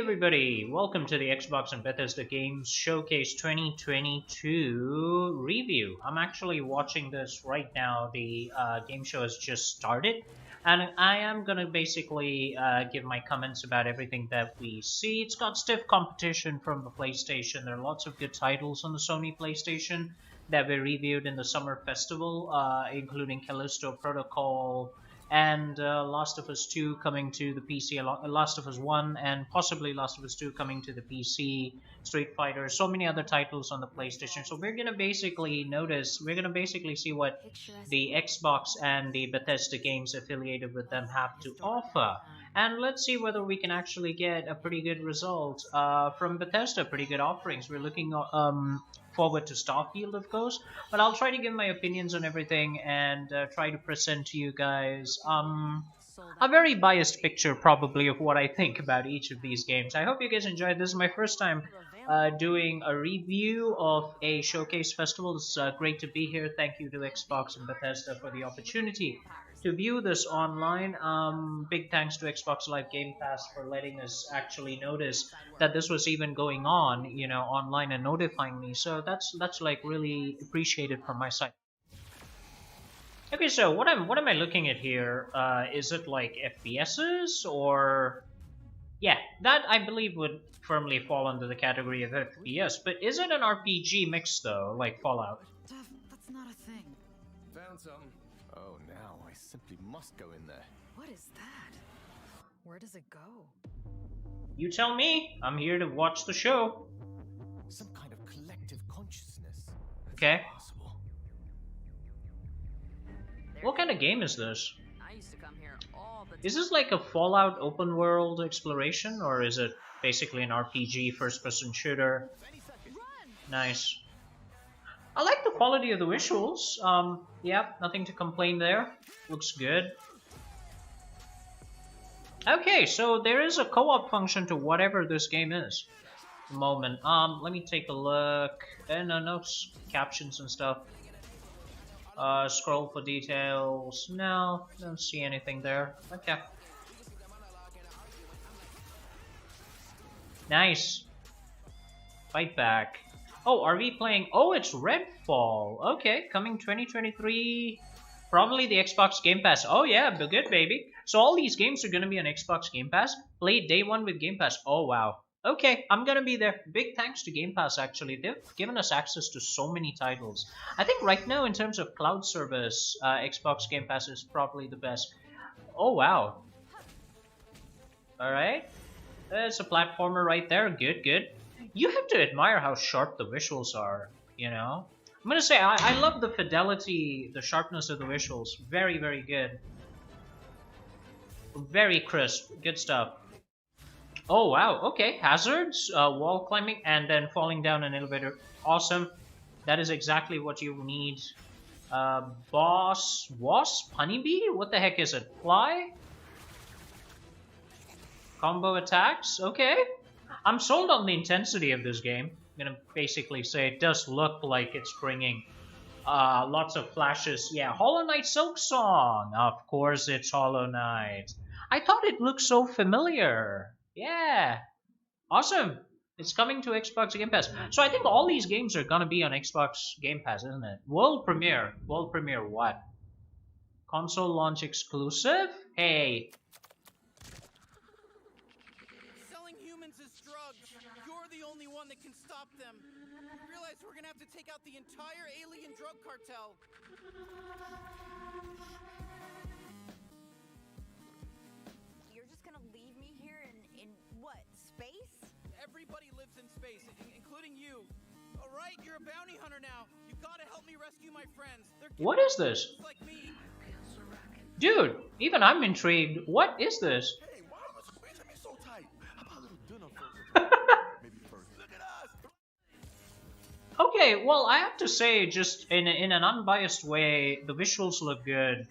everybody, welcome to the Xbox and Bethesda Games Showcase 2022 review. I'm actually watching this right now. The game show has just started, and I am gonna basically give my comments about everything that we see. It's got stiff competition from the PlayStation. There are lots of good titles on the Sony PlayStation that were reviewed in the summer festival, including Callisto Protocol, and Last of Us 2 coming to the PC, Last of Us 1 and possibly Last of Us 2 coming to the PC, Street Fighter, so many other titles on the PlayStation. So we're gonna basically see what the Xbox and the Bethesda games affiliated with them have to offer. And let's see whether we can actually get a pretty good result from Bethesda, pretty good offerings. We're looking forward to Starfield, of course, but I'll try to give my opinions on everything and try to present to you guys a very biased picture, probably, of what I think about each of these games. I hope you guys enjoyed. This is my first time doing a review of a showcase festival. It's great to be here. Thank you to Xbox and Bethesda for the opportunity to view this online. Big thanks to Xbox Live Game Pass for letting us actually notice that this was even going on, online, and notifying me. So that's like really appreciated from my side. Okay, so what am I looking at here? Is it like FPSs or? Yeah, that I believe would firmly fall under the category of FPS. But is it an RPG mix though, like Fallout? That's not a thing. Found something. Oh, now I simply must go in there. What is that? Where does it go? You tell me. I'm here to watch the show. Some kind of collective consciousness. Okay. Possible. What kind of game is this? I used to come here all the time. Is this like a Fallout open world exploration, or is it basically an RPG first-person shooter? Nice. I like the quality of the visuals. Yeah, nothing to complain there. Looks good. Okay, so there is a co-op function to whatever this game is. Moment. Let me take a look. No captions and stuff. Scroll for details. No, don't see anything there. Okay. Nice. Fight back. Oh, are we playing? Oh, it's Redfall. Okay, coming 2023. Probably the Xbox Game Pass. Oh yeah, good baby. So all these games are gonna be on Xbox Game Pass. Played day one with Game Pass. Oh wow. Okay, I'm gonna be there. Big thanks to Game Pass, actually. They've given us access to so many titles. I think right now, in terms of cloud service, Xbox Game Pass is probably the best. Oh wow. Alright. There's a platformer right there. Good, good. You have to admire how sharp the visuals are, I'm gonna say, I love the fidelity, the sharpness of the visuals. Very, very good. Very crisp. Good stuff. Oh, wow. Okay. Hazards, wall climbing, and then falling down an elevator. Awesome. That is exactly what you need. Boss, wasp, honeybee? What the heck is it? Fly? Combo attacks? Okay. I'm sold on the intensity of this game. I'm gonna basically say it does look like it's bringing lots of flashes. Yeah, Hollow Knight Silksong. Of course it's Hollow Knight. I thought it looked so familiar. Yeah. Awesome. It's coming to Xbox Game Pass. So I think all these games are gonna be on Xbox Game Pass, isn't it? World premiere. World premiere what? Console launch exclusive? Hey. You're the only one that can stop them. You realize we're gonna have to take out the entire alien drug cartel. You're just gonna leave me here in what, space? Everybody lives in space, including you. All right, you're a bounty hunter now. You gotta help me rescue my friends. What is this? Like me. Dude, even I'm intrigued. What is this? Hey, why are you squeezing me so tight? How about a little dinner first? Maybe first. Look at us. Okay, well, I have to say, just in an unbiased way, the visuals look good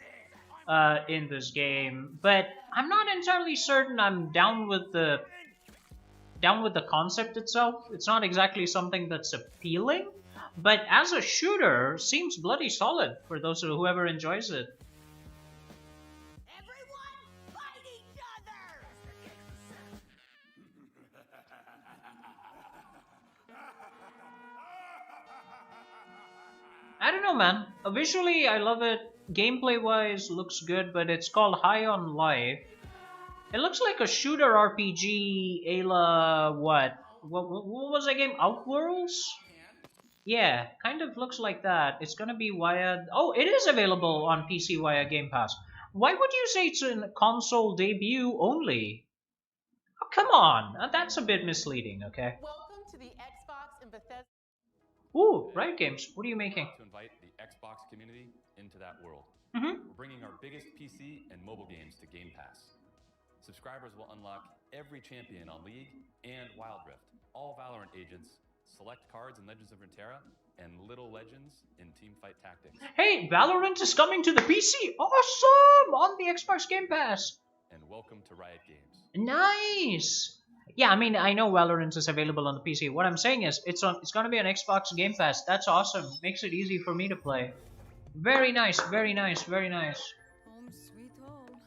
in this game, but I'm not entirely certain I'm down with the concept itself. It's not exactly something that's appealing, but as a shooter, seems bloody solid for whoever enjoys it. Everyone, fight each other! I don't know, man. Visually, I love it. Gameplay-wise, looks good, but it's called High on Life. It looks like a shooter RPG, a la what? What was that game? Outworlds? Yeah, kind of looks like that. It's gonna be via. Oh, it is available on PC via Game Pass. Why would you say it's a console debut only? Oh, come on, that's a bit misleading. Okay. Welcome to the Xbox and Bethesda. Ooh, Riot Games. What are you making? To invite the Xbox community into that world. Mm-hmm. We're bringing our biggest PC and mobile games to Game Pass. Subscribers will unlock every champion on League and Wild Rift, all Valorant agents, select cards in Legends of Runeterra, and Little Legends in Teamfight Tactics. Hey, Valorant is coming to the PC. Awesome! On the Xbox Game Pass. And welcome to Riot Games. Nice. Yeah, I mean, I know Valorant is available on the PC. What I'm saying is, it's going to be on Xbox Game Pass. That's awesome. Makes it easy for me to play. Very nice, very nice, very nice. Home sweet home.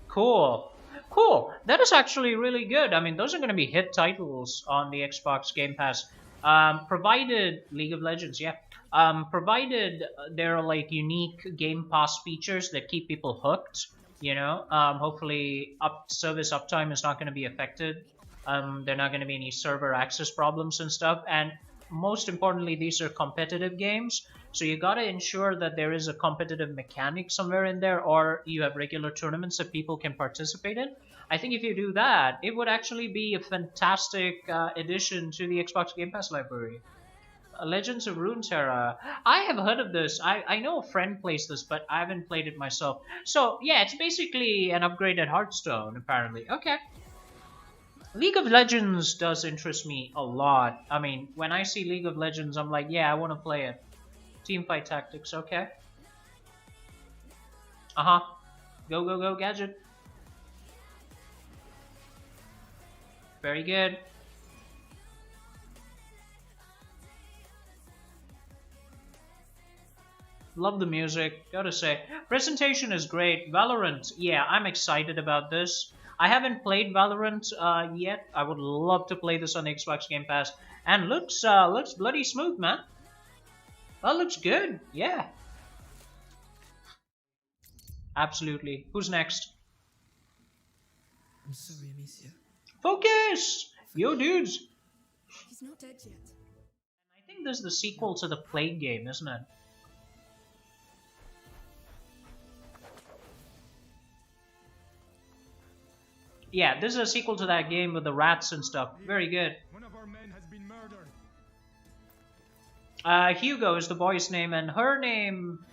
Cool. Cool. That is actually really good. I mean, those are going to be hit titles on the Xbox Game Pass. Provided League of Legends, yeah. Provided there are like unique Game Pass features that keep people hooked, you know. Hopefully, service uptime is not going to be affected. There are not going to be any server access problems and stuff. And most importantly, these are competitive games. So you got to ensure that there is a competitive mechanic somewhere in there, or you have regular tournaments that people can participate in. I think if you do that, it would actually be a fantastic addition to the Xbox Game Pass library. Legends of Runeterra. I have heard of this. I know a friend plays this, but I haven't played it myself. So yeah, it's basically an upgraded Hearthstone, apparently. Okay. League of Legends does interest me a lot. I mean, when I see League of Legends, I'm like, yeah, I want to play it. Teamfight Tactics, okay. Uh-huh. Go, go, go, Gadget. Very good. Love the music, gotta say. Presentation is great. Valorant, yeah, I'm excited about this. I haven't played Valorant yet. I would love to play this on the Xbox Game Pass. And looks bloody smooth, man. That looks good, yeah. Absolutely. Who's next? I'm sorry, Amicia. Focus! Yo, dudes. He's not dead yet. I think this is the sequel to the Plague game, isn't it? Yeah, this is a sequel to that game with the rats and stuff. Very good. One of our men has been murdered. Hugo is the boy's name, and her name...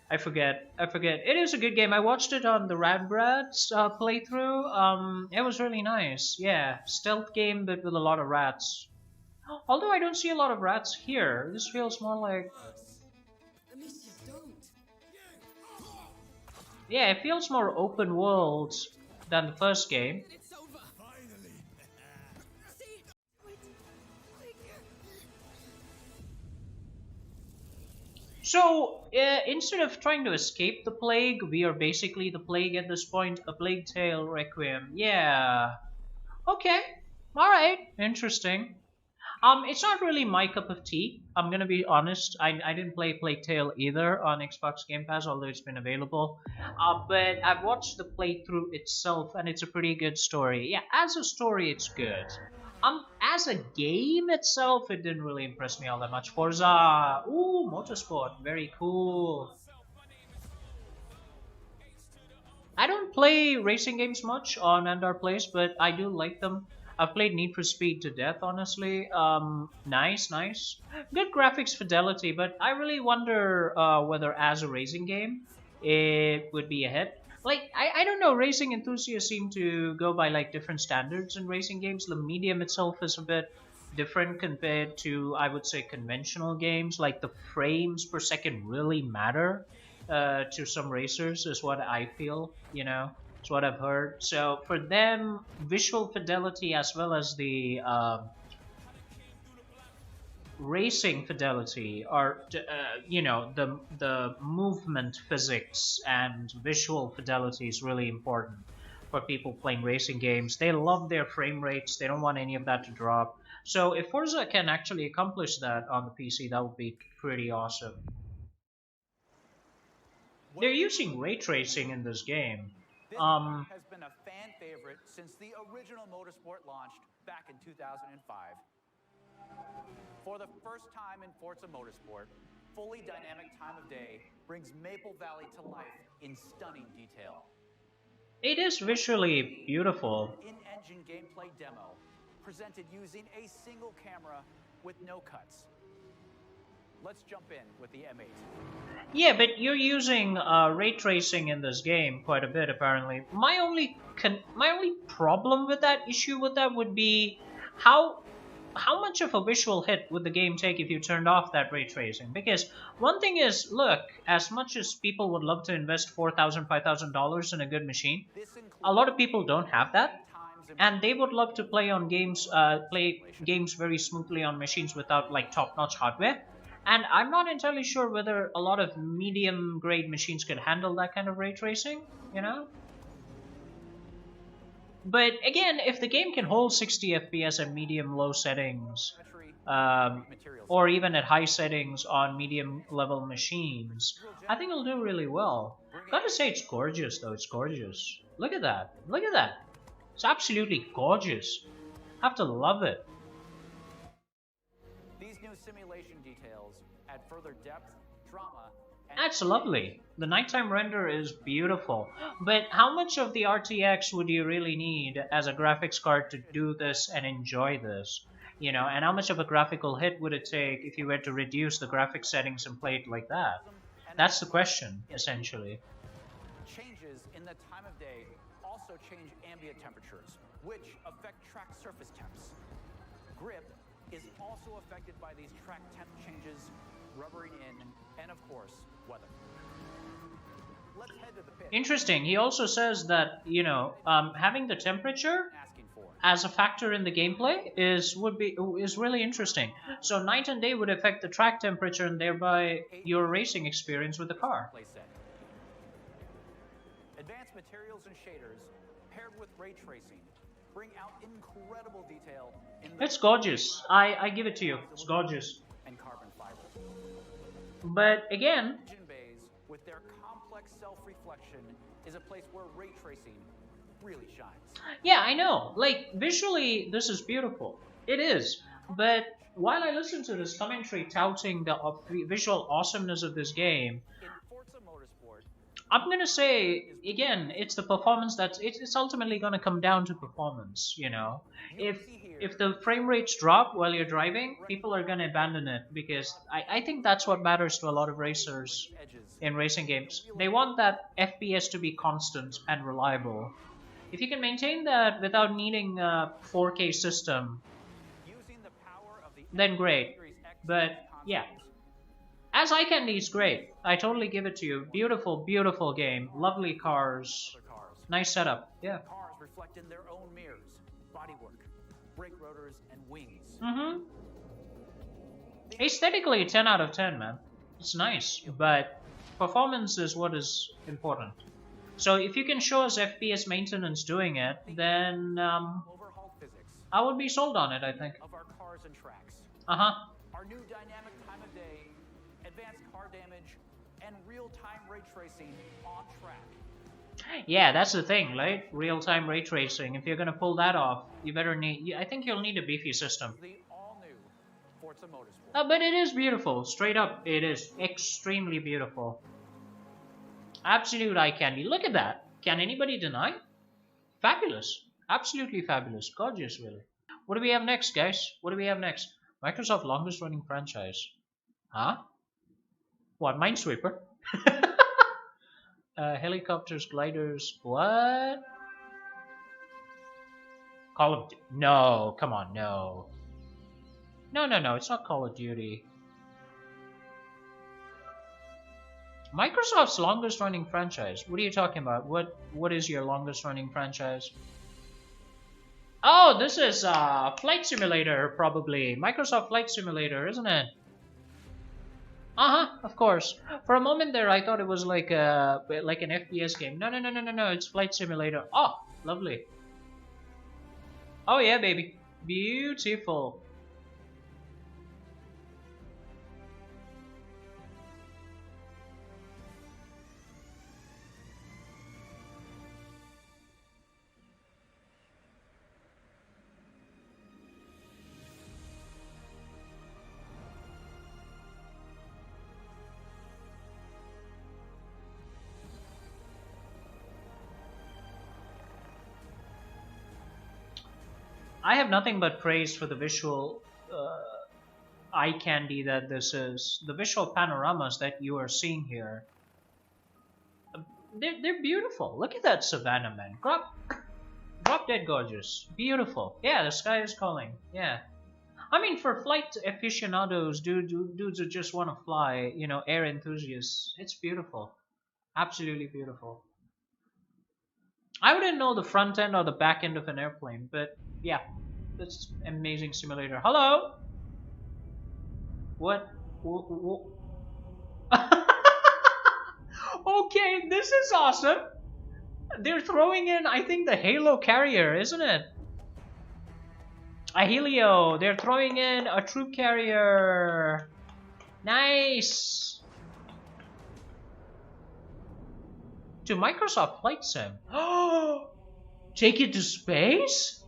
I forget. It is a good game. I watched it on the Radbrat's playthrough. It was really nice. Yeah, stealth game, but with a lot of rats. Although I don't see a lot of rats here. This feels more like... Amicia, don't. Yeah, it feels more open world than the first game. It's over. Finally. See? So, instead of trying to escape the plague, we are basically the plague at this point. A Plague Tale Requiem. Yeah. Okay. Alright. Interesting. It's not really my cup of tea. I'm gonna be honest. I didn't play Plague Tale either on Xbox Game Pass, although it's been available. But I've watched the playthrough itself, and it's a pretty good story. Yeah, as a story, it's good. As a game itself, it didn't really impress me all that much. Forza, ooh, motorsport, very cool. I don't play racing games much on Andar Plays, but I do like them. I've played Need for Speed to death, honestly. Nice. Good graphics fidelity, but I really wonder whether as a racing game, it would be a hit. Like, I don't know, racing enthusiasts seem to go by like different standards in racing games. The medium itself is a bit different compared to, I would say, conventional games. Like, the frames per second really matter to some racers, is what I feel, you know. It's what I've heard. So for them, visual fidelity as well as the racing fidelity, or you know, the movement physics and visual fidelity is really important for people playing racing games. They love their frame rates. They don't want any of that to drop. So if Forza can actually accomplish that on the PC, that would be pretty awesome. They're using ray tracing in this game. This car has been a fan favorite since the original Motorsport launched back in 2005. For the first time in Forza Motorsport, fully dynamic time of day brings Maple Valley to life in stunning detail. It is visually beautiful. In-engine gameplay demo presented using a single camera with no cuts. Let's jump in with the M8. Yeah, but you're using ray tracing in this game quite a bit, apparently. My only problem with that, issue with that, would be how much of a visual hit would the game take if you turned off that ray tracing? Because one thing is, look, as much as people would love to invest $4,000, $5,000 in a good machine, a lot of people don't have that, and they would love to play games very smoothly on machines without like top-notch hardware. And I'm not entirely sure whether a lot of medium-grade machines could handle that kind of ray tracing, you know? But again, if the game can hold 60 FPS at medium-low settings, or even at high settings on medium-level machines, I think it'll do really well. Gotta say, it's gorgeous, though. It's gorgeous. Look at that. Look at that. It's absolutely gorgeous. Have to love it. These new simulation details add further depth, drama, and That's lovely. The nighttime render is beautiful. But how much of the RTX would you really need as a graphics card to do this and enjoy this? You know, and how much of a graphical hit would it take if you were to reduce the graphics settings and play it like that? That's the question, essentially. changes in the time of day also change ambient temperatures, which affect track surface temps. Grip is also affected by these track temp changes, rubbering in, and of course, weather. Let's head to the pit. Interesting. He also says that, you know, having the temperature Asking for as a factor in the gameplay is really interesting. So night and day would affect the track temperature and thereby your racing experience with the car. playset. Advanced materials and shaders paired with ray tracing bring out incredible detail in the It's gorgeous. I give it to you. It's gorgeous. and carbon fiber. But again, Engine bays with their complex self-reflection is a place where ray tracing really shines. yeah, I know. Like, visually, this is beautiful. It is. But while I listen to this commentary touting the visual awesomeness of this game, In Forza Motorsport, I'm gonna say again, it's the performance it's ultimately gonna come down to performance. You know, if the frame rates drop while you're driving, people are gonna abandon it because I think that's what matters to a lot of racers edges in racing games. They want that FPS to be constant and reliable. If you can maintain that without needing a 4K system, using the power of the then great. Series X But yeah. As eye candy is great. I totally give it to you. Beautiful, beautiful game. Lovely cars. other cars. Nice setup. Yeah. Cars reflect in their own mirrors, bodywork, brake rotors, and wings. Mm-hmm. Aesthetically, 10 out of 10, man. It's nice, but performance is what is important. So if you can show us FPS maintenance doing it, then Overhauled physics I would be sold on it, I think. of our cars and tracks. Uh-huh. Our new dynamic time of day, advanced car damage, and real-time ray tracing on track. Yeah, that's the thing, right? Real-time ray tracing. If you're gonna pull that off, I think you'll need a beefy system. The all-new Forza Motorsport. But it is beautiful. Straight up, it is extremely beautiful. Absolute eye candy. Look at that. Can anybody deny? Fabulous. Absolutely fabulous. Gorgeous, really. What do we have next, guys? What do we have next? Microsoft longest running franchise. Huh? What? Minesweeper? Helicopters, gliders. What? Call of Duty. No, come on, no. No, it's not Call of Duty. Microsoft's longest running franchise. What are you talking about? What is your longest running franchise? Oh, this is Flight Simulator, probably. Microsoft Flight Simulator, isn't it? Uh-huh, of course. For a moment there, I thought it was like an FPS game. No, no, no, no, no, no. It's Flight Simulator. Oh, lovely. Oh yeah, baby. Beautiful. I have nothing but praise for the visual eye candy that this is. The visual panoramas that you are seeing here. They're beautiful. Look at that savannah, man. Drop dead gorgeous. Beautiful. Yeah, the sky is calling. Yeah. I mean, for flight aficionados, dudes who just want to fly, you know, air enthusiasts, it's beautiful. Absolutely beautiful. I wouldn't know the front end or the back end of an airplane, but yeah, that's amazing simulator. Hello? What? Okay, this is awesome. They're throwing in, I think, the Halo carrier, isn't it? A Helio. They're throwing in a troop carrier. Nice. To Microsoft Flight Sim. Oh, take it to space?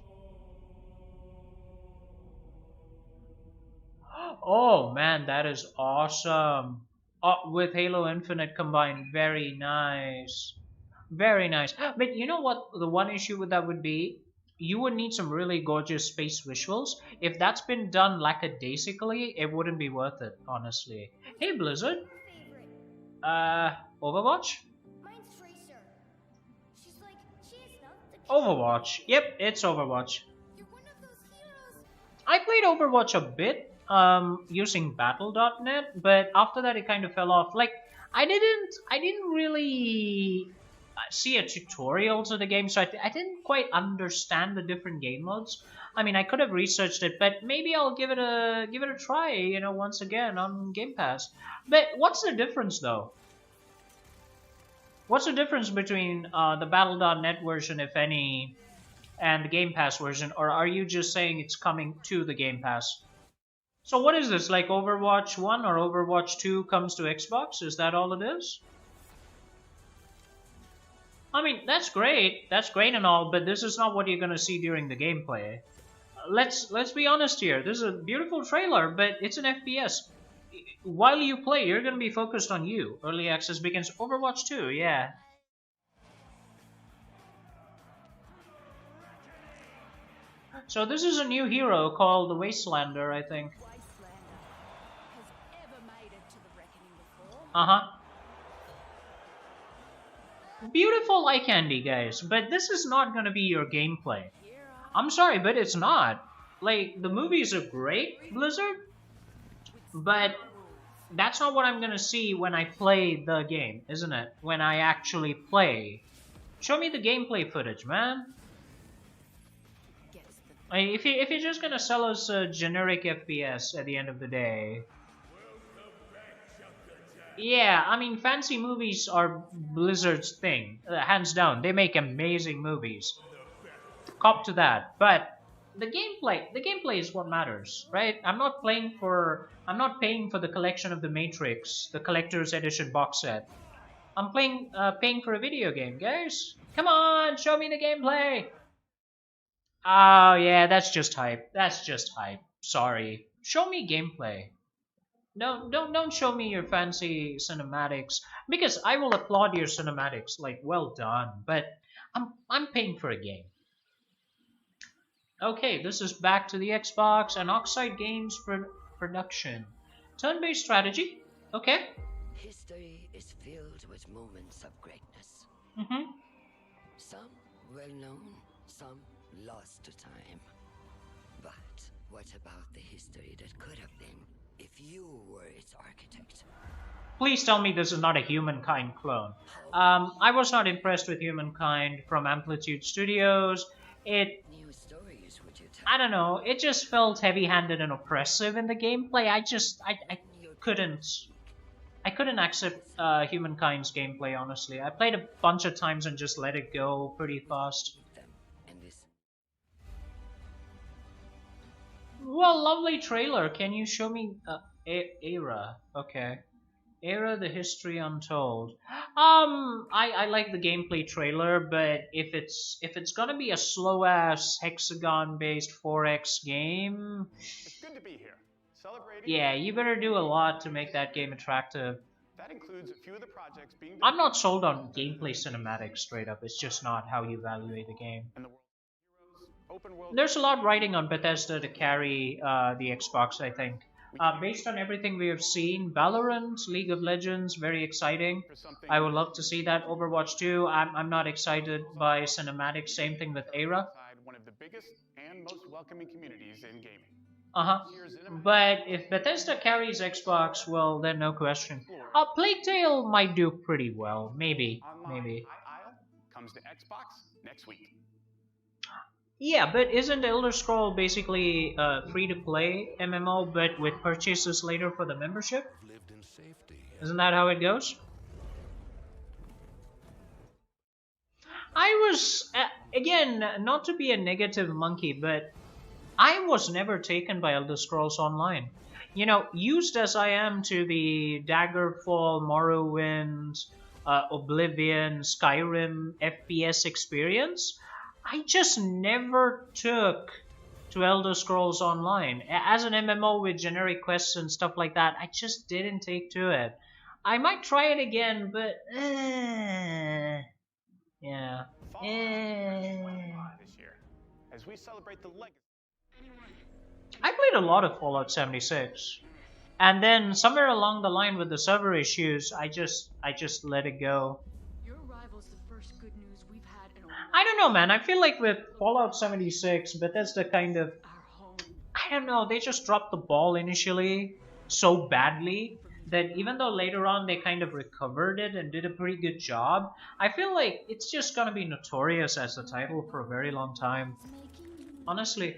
Oh man, that is awesome. With Halo Infinite combined, very nice. Very nice. But you know what the one issue with that would be? You would need some really gorgeous space visuals. If that's been done lackadaisically, it wouldn't be worth it, honestly. Hey Blizzard. Overwatch? Mine's Tracer. She's like, she is not the Overwatch. Yep, it's Overwatch. You're one of those heroes. I played Overwatch a bit, using battle.net, but after that it kind of fell off. Like, I didn't really see a tutorial to the game, so I didn't quite understand the different game modes. I mean, I could have researched it, but maybe I'll give it a try, you know, once again on Game Pass. But what's the difference though? What's the difference between the battle.net version, if any, and the Game Pass version, or are you just saying it's coming to the Game Pass? So what is this, like Overwatch 1 or Overwatch 2 comes to Xbox? Is that all it is? I mean, that's great and all, but this is not what you're gonna see during the gameplay. Let's be honest here. This is a beautiful trailer, but it's an FPS. While you play, you're gonna be focused on you. Early access begins Overwatch 2, yeah. So this is a new hero called the Wastelander, I think. Wastelander has ever made it to the reckoning before. Uh-huh. Beautiful eye candy, guys, but this is not gonna be your gameplay. I'm sorry, but it's not. Like, the movies are great, Blizzard, but that's not what I'm gonna see when I play the game, isn't it? When I actually play. Show me the gameplay footage, man. If you're just gonna sell us a generic FPS at the end of the day. Yeah, I mean, fancy movies are Blizzard's thing, hands down. They make amazing movies. Cop to that. But the gameplay is what matters, right? I'm not paying for the collection of The Matrix, the collector's edition box set. I'm paying for a video game, guys. Come on, show me the gameplay. Oh yeah, that's just hype. That's just hype. Sorry. Show me gameplay. No, don't show me your fancy cinematics, because I will applaud your cinematics, like, well done, but I'm paying for a game. Okay, this is back to the Xbox and Oxide Games production. Turn-based strategy. Okay. History is filled with moments of greatness. Mm-hmm. Some well known, some lost to time. But what about the history that could have been if you were its architect? Please tell me this is not a Humankind clone. I was not impressed with Humankind from Amplitude Studios. New stories I don't know. It just felt heavy-handed and oppressive in the gameplay. I couldn't. I couldn't accept Humankind's gameplay, honestly. I played a bunch of times and just let it go pretty fast. And this Well, lovely trailer. Can you show me Era? Okay. Era, the history untold. I like the gameplay trailer, but if it's gonna be a slow ass hexagon based 4x game, It's good to be here. Celebrating. yeah, you better do a lot to make that game attractive. That includes a few of the projects being I'm not sold on gameplay cinematics straight up. It's just not how you evaluate the game. and the world of heroes, open world. There's a lot riding on Bethesda to carry the Xbox, I think. Based on everything we have seen, Valorant, League of Legends, very exciting. For something I would love to see that. Overwatch 2, I'm not excited by cinematics. Same thing with Era. inside one of the biggest and most welcoming communities in gaming. But if Bethesda carries Xbox, well, then no question. Plague Tale might do pretty well. Maybe. Online aisle comes to Xbox next week. Yeah, but isn't Elder Scroll basically free-to-play MMO, but with purchases later for the membership? Lived in safety. Isn't that how it goes? I was, again, not to be a negative monkey, but I was never taken by Elder Scrolls Online. You know, used as I am to the Daggerfall, Morrowind, Oblivion, Skyrim FPS experience, I just never took to Elder Scrolls Online. As an MMO with generic quests and stuff like that, I just didn't take to it. I might try it again, but yeah. This year, as we celebrate the legacy. I played a lot of Fallout 76. And then somewhere along the line with the server issues, I just let it go. Your arrival's the first good news we've had in a while. I don't know, man. I feel like with Fallout 76, Bethesda kind of, Our home. I don't know, they just dropped the ball initially so badly that even though later on they kind of recovered it and did a pretty good job, I feel like it's just gonna be notorious as the title for a very long time. Honestly,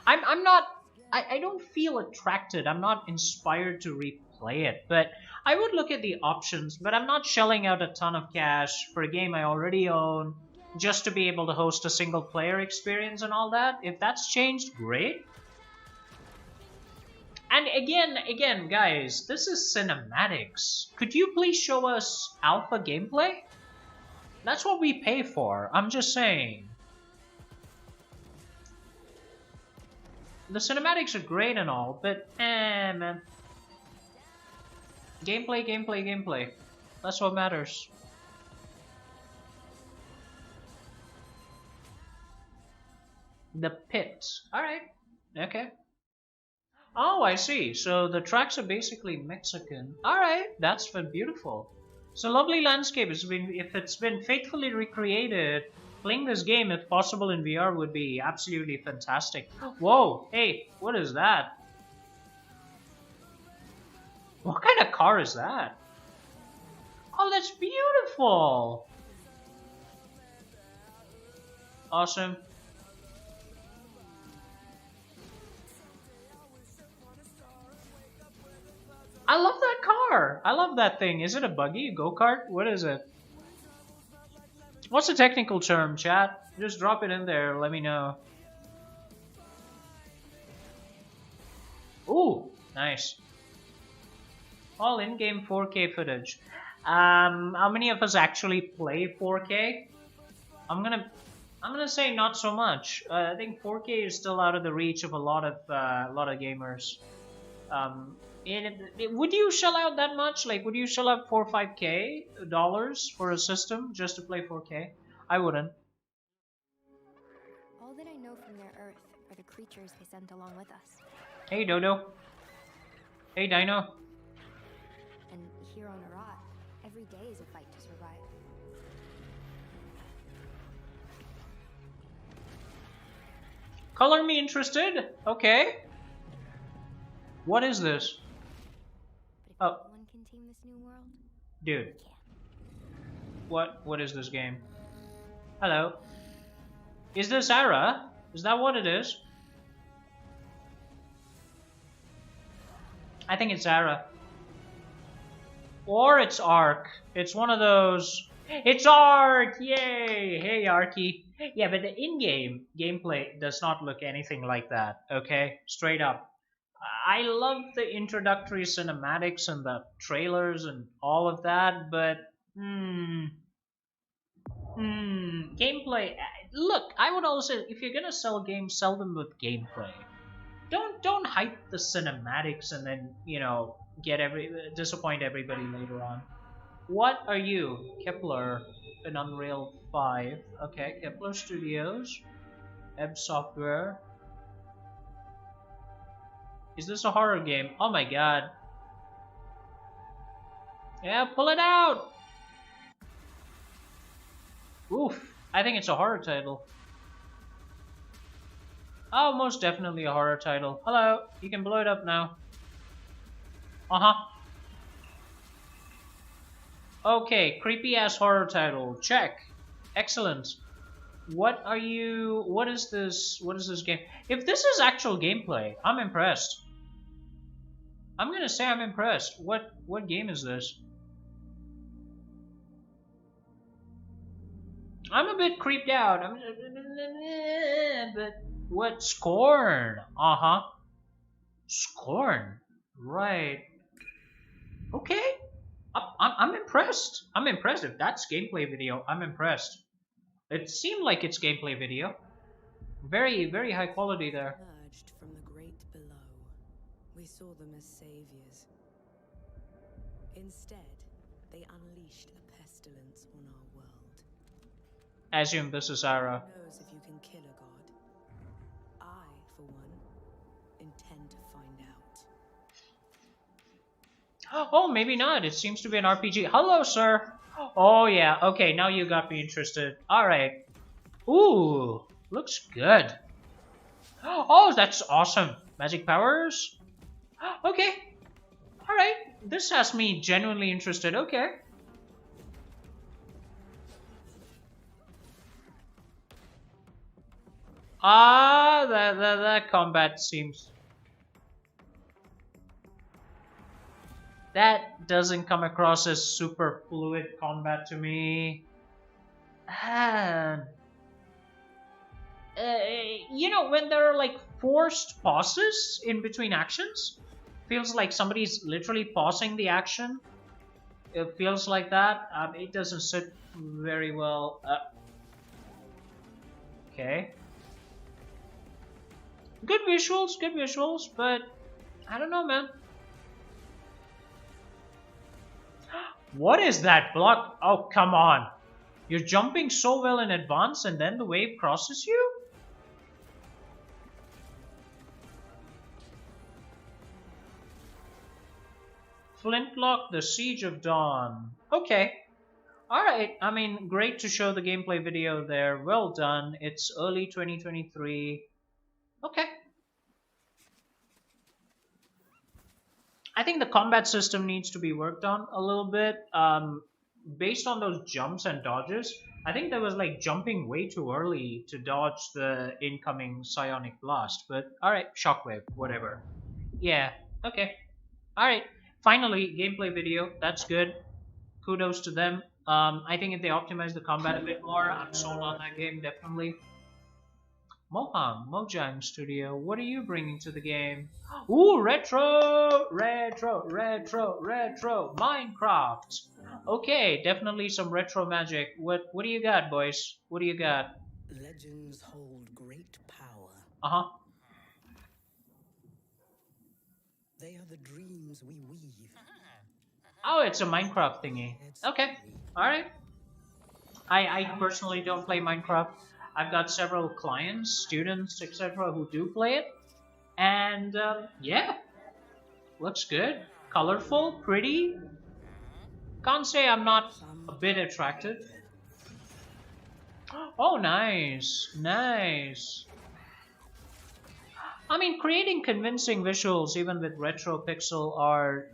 I'm not, I don't feel attracted, I'm not inspired to replay it, but I would look at the options, but I'm not shelling out a ton of cash for a game I already own just to be able to host a single player experience and all that. If that's changed, great. And again, guys, this is cinematics. Could you please show us alpha gameplay? That's what we pay for. I'm just saying. The cinematics are great and all, but man. Gameplay. That's what matters. The pit. Alright. Okay. Oh, I see. So the tracks are basically Mexican. Alright, that's beautiful. It's a lovely landscape. If it's been faithfully recreated, playing this game, if possible in VR, would be absolutely fantastic. Whoa, hey, what is that? What kind of car is that? Oh, that's beautiful. Awesome. I love that car. I love that thing. Is it a buggy? A go-kart? What is it? What's the technical term, chat? Just drop it in there. Let me know. Ooh, nice. All in-game 4K footage. How many of us actually play 4K? I'm gonna say not so much. I think 4K is still out of the reach of a lot of gamers. Would you shell out that much? Like, would you shell out $4 or $5K for a system just to play 4K? I wouldn't. All that I know from their Earth are the creatures they sent along with us. Hey, Dodo. Hey, Dino. And here on Arat, every day is a fight to survive. Color me interested. Okay. What is this? But if anyone can tame this new world, Dude. What is this game? Hello. Is this Ara? Is that what it is? I think it's Zara. Or it's Ark. It's one of those. It's Ark! Yay! Hey, Arky. Yeah, but the in-game gameplay does not look anything like that, okay? Straight up. I love the introductory cinematics and the trailers and all of that, but gameplay. Look, I would also, if you're gonna sell games, sell them with gameplay. Don't hype the cinematics and then disappoint everybody later on. What are you, Kepler? An Unreal 5. Okay, Kepler Studios, Ebb Software. Is this a horror game? Oh my god. Yeah, pull it out! Oof, I think it's a horror title. Oh, most definitely a horror title. Hello, you can blow it up now. Uh-huh. Okay, creepy ass horror title. Check. Excellent. What is this game? If this is actual gameplay, I'm impressed. I'm gonna say I'm impressed. What game is this? I'm a bit creeped out. But what? Scorn? Uh-huh. Scorn. Right. Okay. I'm impressed. I'm impressed. If that's gameplay video, I'm impressed. It seemed like it's gameplay video. Very, very high quality there. Emerged from the great below. We saw them as saviors. Instead, they unleashed a pestilence on our world. I assume this is Zara. Who knows if you can kill a god? I, for one, intend to find out. Oh, maybe not. It seems to be an RPG. Hello, sir. Oh, yeah. Okay, now you got me interested. Alright. Ooh, looks good. Oh, that's awesome. Magic powers? Okay. Alright. This has me genuinely interested. Okay. Ah, that combat seems... That doesn't come across as super fluid combat to me. When there are like forced pauses in between actions, feels like somebody's literally pausing the action. It feels like that. It doesn't sit very well. Okay. Good visuals, but I don't know, man. What is that block? Oh, come on. You're jumping so well in advance and then the wave crosses you? Flintlock, The Siege of Dawn. Okay. Alright, I mean, great to show the gameplay video there. Well done. It's early 2023. Okay. I think the combat system needs to be worked on a little bit. Based on those jumps and dodges, I think there was like jumping way too early to dodge the incoming psionic blast. But alright, shockwave, whatever. Yeah, okay. Alright, finally, gameplay video. That's good. Kudos to them. I think if they optimize the combat a bit more, I'm sold on that game, definitely. Mojang Studio, what are you bringing to the game? Ooh, retro, Minecraft. Okay, definitely some retro magic. What do you got, boys? What do you got? Legends hold great power. Uh-huh. They are the dreams we weave. Oh, it's a Minecraft thingy. Okay, alright. I personally don't play Minecraft. I've got several clients, students, etc. who do play it. And, yeah. Looks good. Colorful, pretty. Can't say I'm not a bit attracted. Oh, nice. Nice. I mean, creating convincing visuals, even with retro pixel art,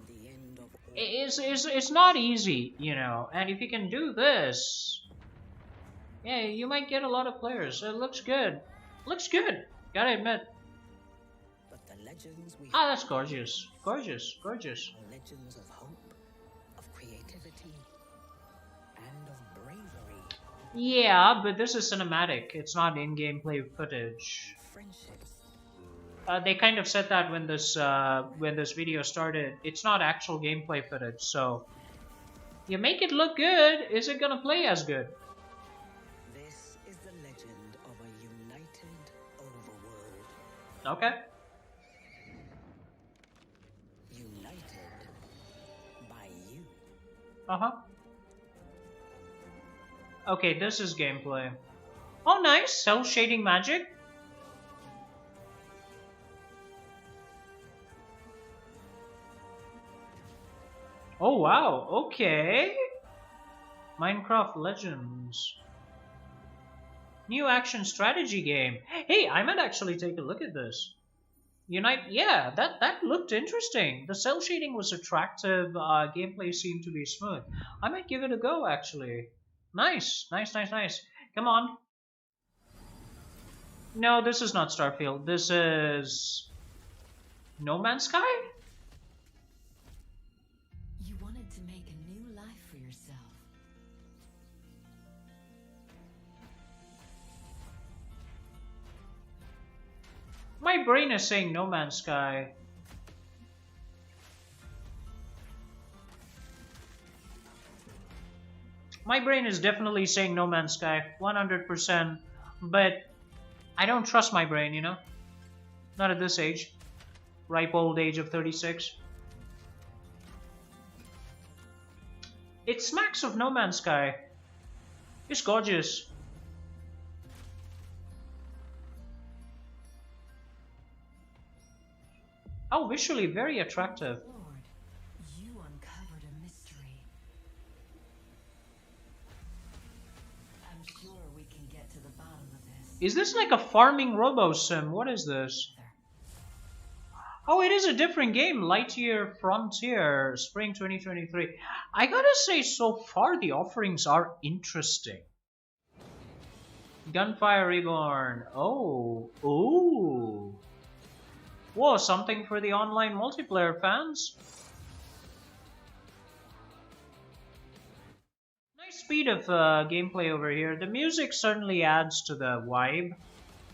is not easy, you know. And if you can do this... Yeah, you might get a lot of players. It looks good. Looks good, gotta admit. legends we Ah, that's gorgeous. Gorgeous, gorgeous. are legends of hope, of creativity, and of bravery. Yeah, but this is cinematic. It's not in-game play footage. Friendships. They kind of said that when this video started. It's not actual gameplay footage, so you make it look good. Is it gonna play as good? This is the legend of a united overworld. Okay. United by you. Uh-huh. Okay, this is gameplay. Oh, nice. Cell shading magic. Oh, wow. Okay. Minecraft Legends. New action strategy game. Hey, I might actually take a look at this. Yeah, that looked interesting. The cell shading was attractive. Gameplay seemed to be smooth. I might give it a go, actually. Nice, nice, nice, nice. Come on. No, this is not Starfield. This is No Man's Sky? You wanted to make a new life for yourself. My brain is saying No Man's Sky. My brain is definitely saying No Man's Sky, 100%, but I don't trust my brain, you know? Not at this age. Ripe old age of 36. It smacks of No Man's Sky. It's gorgeous. Oh, visually very attractive. Lord, you uncovered a mystery. I'm sure we can get to the bottom of this. Is this like a farming robo-sim? What is this? Oh, it is a different game. Lightyear Frontier, Spring 2023. I gotta say, so far the offerings are interesting. Gunfire Reborn. Oh. Ooh. Whoa, something for the online multiplayer fans. Nice speed of gameplay over here. The music certainly adds to the vibe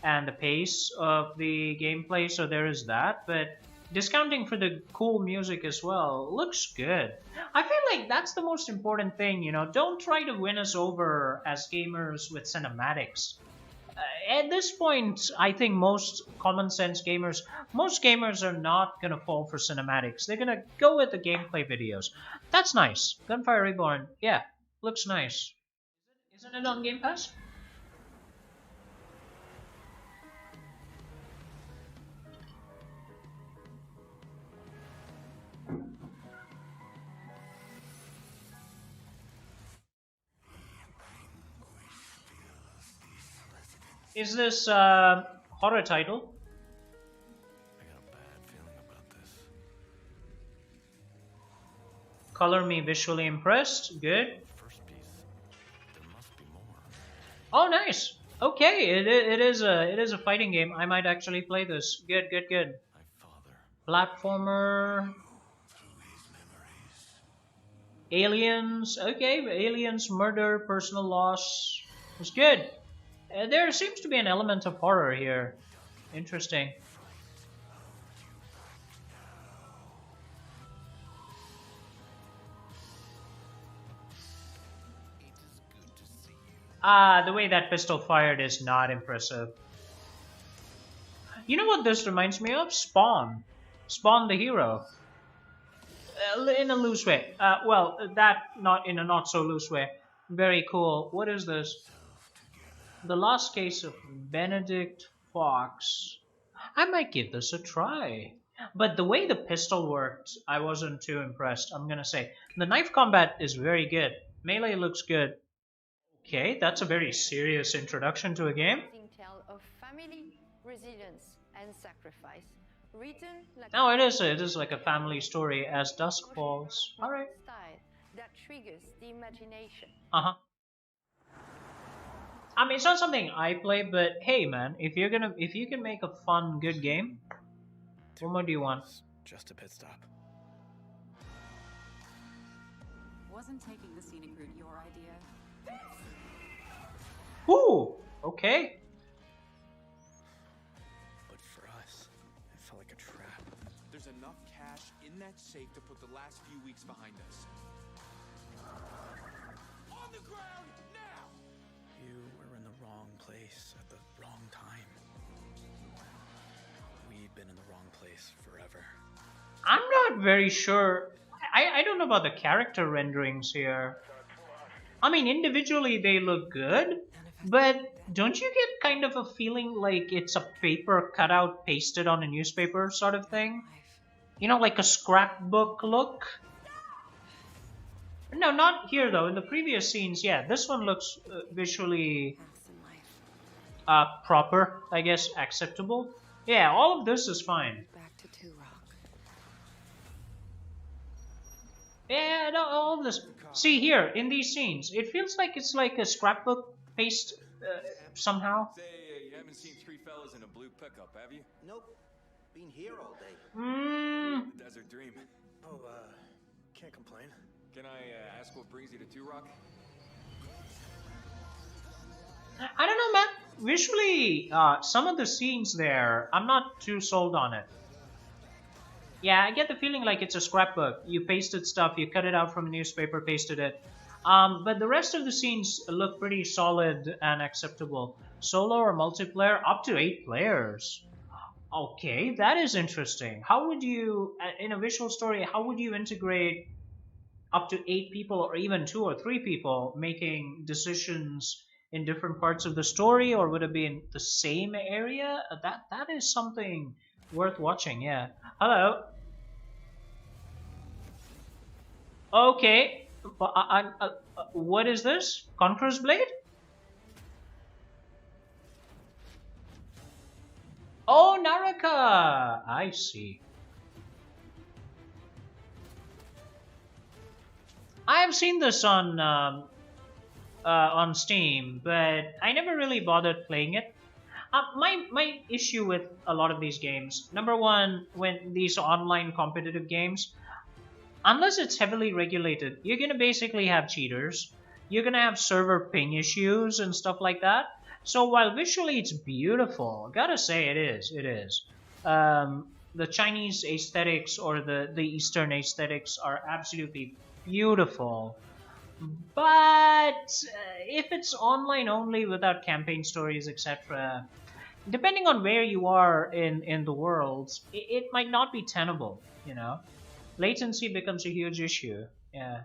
and the pace of the gameplay, so there is that, but discounting for the cool music as well, looks good. I feel like that's the most important thing, you know, don't try to win us over as gamers with cinematics. At this point, I think most common sense gamers, most gamers are not gonna fall for cinematics. They're gonna go with the gameplay videos. That's nice. Gunfire Reborn, yeah, looks nice. Isn't it on Game Pass? Is this horror title? I got a bad feeling about this. Color me visually impressed. Good. First piece. There must be more. Oh, nice. Okay, it is a fighting game. I might actually play this. Good, good, good. My father. Platformer. Through his memories. Aliens. Okay, aliens, murder, personal loss. It's good. There seems to be an element of horror here. Interesting. The way that pistol fired is not impressive. You know what this reminds me of? Spawn. Spawn the hero. In a loose way. Well, that not in a not so loose way. Very cool. What is this? The Lost Case of Benedict Fox. I might give this a try. But the way the pistol worked, I wasn't too impressed, I'm gonna say. The knife combat is very good. Melee looks good. Okay, that's a very serious introduction to a game. Tale of family, resilience, and sacrifice. Written like No, it is like a family story as dusk falls. Alright. style that triggers the imagination. Uh-huh. I mean, it's not something I play, but hey man, if you can make a fun, good game, What more do you want? Just a pit stop. Wasn't taking the scenic route your idea? Ooh, okay. But for us, it felt like a trap. There's enough cash in that safe to put the last few weeks behind us. On the ground now! You were in the wrong place at the wrong time. We'd been in the wrong place forever. I'm not very sure. I don't know about the character renderings here. I mean, individually they look good, but don't you get kind of a feeling like it's a paper cutout pasted on a newspaper sort of thing? You know, like a scrapbook look? No, not here though. In the previous scenes, yeah, this one looks visually proper, I guess, acceptable. Yeah, all of this is fine. Back to Two Rock. Yeah, no, all of this. See here, in these scenes, it feels like it's like a scrapbook paste somehow. Say, you haven't seen three fellas in a blue pickup, have you? Nope. Been here all day. The desert dream. Oh, can't complain. Can I ask what brings you to Two Rock? I don't know, man. Visually, some of the scenes there, I'm not too sold on it. Yeah, I get the feeling like it's a scrapbook. You pasted stuff, you cut it out from a newspaper, pasted it. But the rest of the scenes look pretty solid and acceptable. Solo or multiplayer, up to 8 players. Okay, that is interesting. How would you, in a visual story, how would you integrate up to 8 people or even 2 or 3 people making decisions in different parts of the story, or would it be in the same area? That is something worth watching, yeah. Hello. Okay. What is this? Conqueror's Blade? Oh, Naraka! I see. I have seen this on Steam, but I never really bothered playing it. My issue with a lot of these games, number one, when these online competitive games, unless it's heavily regulated, you're gonna basically have cheaters. You're gonna have server ping issues and stuff like that. So while visually it's beautiful, I gotta say it is. The Chinese aesthetics or the Eastern aesthetics are absolutely beautiful. But if it's online only without campaign stories, etc., depending on where you are in the world, it might not be tenable, you know? Latency becomes a huge issue, yeah.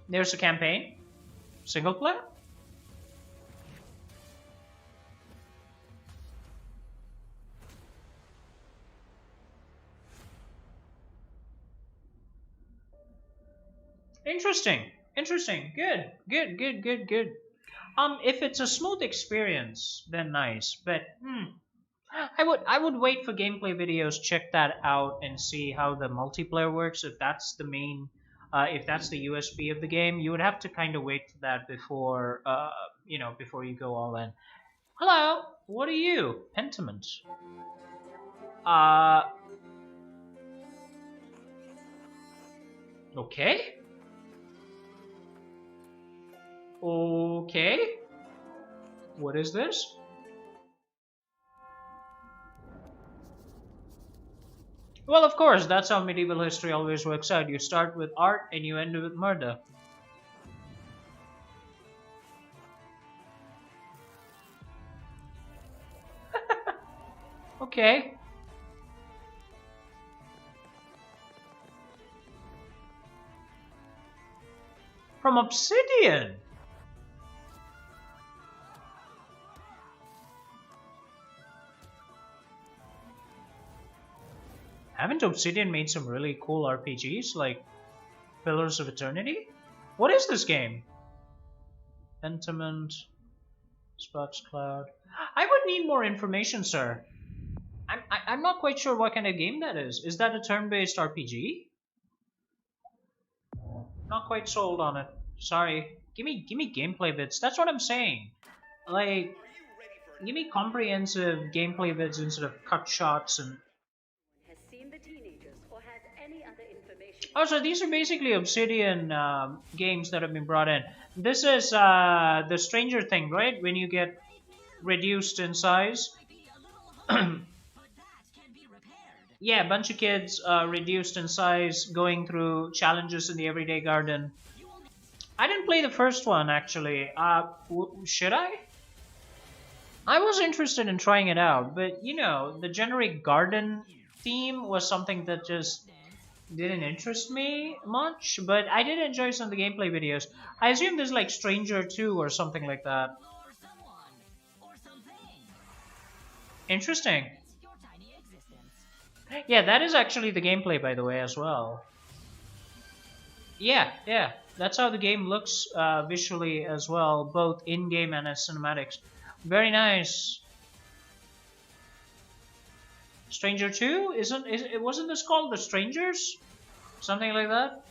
There's a campaign? Single player? Interesting. Good. If it's a smooth experience, then nice. But I would wait for gameplay videos, check that out, and see how the multiplayer works. If that's the main, if that's the USP of the game, you would have to kind of wait for that before, before you go all in. Hello, what are you? Pentiment. Okay. Okay. What is this? Well, of course, that's how medieval history always works out. You start with art and you end with murder. Okay. From Obsidian. Haven't Obsidian made some really cool RPGs like Pillars of Eternity? What is this game? Pentiment, Sparks Cloud. I would need more information, sir. I'm not quite sure what kind of game that is. Is that a turn-based RPG? Not quite sold on it. Sorry. Give me gameplay bits. That's what I'm saying. Like, give me comprehensive gameplay vids instead of cut shots and. Has seen the teenagers or has any other information. Oh, so these are basically Obsidian games that have been brought in. This is the Stranger thing, right? When you get reduced in size. Yeah, a bunch of kids reduced in size going through challenges in the Everyday Garden. I didn't play the first one, actually. Should I? I was interested in trying it out, but you know, the generic garden theme was something that just didn't interest me much, but I did enjoy some of the gameplay videos. I assume there's like Stranger 2 or something like that. Interesting. Yeah, that is actually the gameplay, by the way, as well. Yeah, that's how the game looks visually as well, both in-game and as cinematics. Very nice. Stranger 2? Wasn't this called The Strangers? Something like that?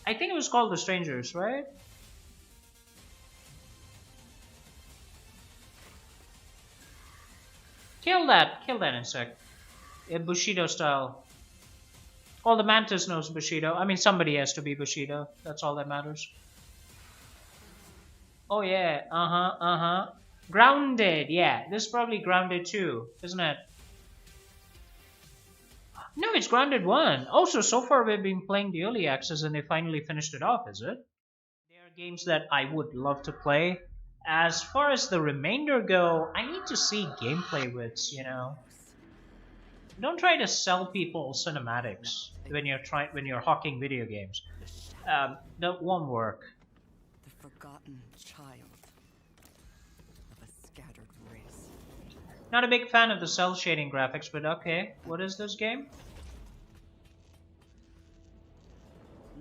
I think it was called The Strangers, right? Kill that insect. Bushido style. Well, the Mantis knows Bushido. I mean, somebody has to be Bushido. That's all that matters. Oh yeah, Grounded, yeah. This is probably Grounded 2, isn't it? No, it's Grounded 1. Also, so far we've been playing the early access and they finally finished it off, is it? There are games that I would love to play. As far as the remainder go, I need to see gameplay vids, you know. Don't try to sell people cinematics when you're hawking video games. That won't work. The forgotten child of a scattered race. Not a big fan of the cell shading graphics, but okay. What is this game?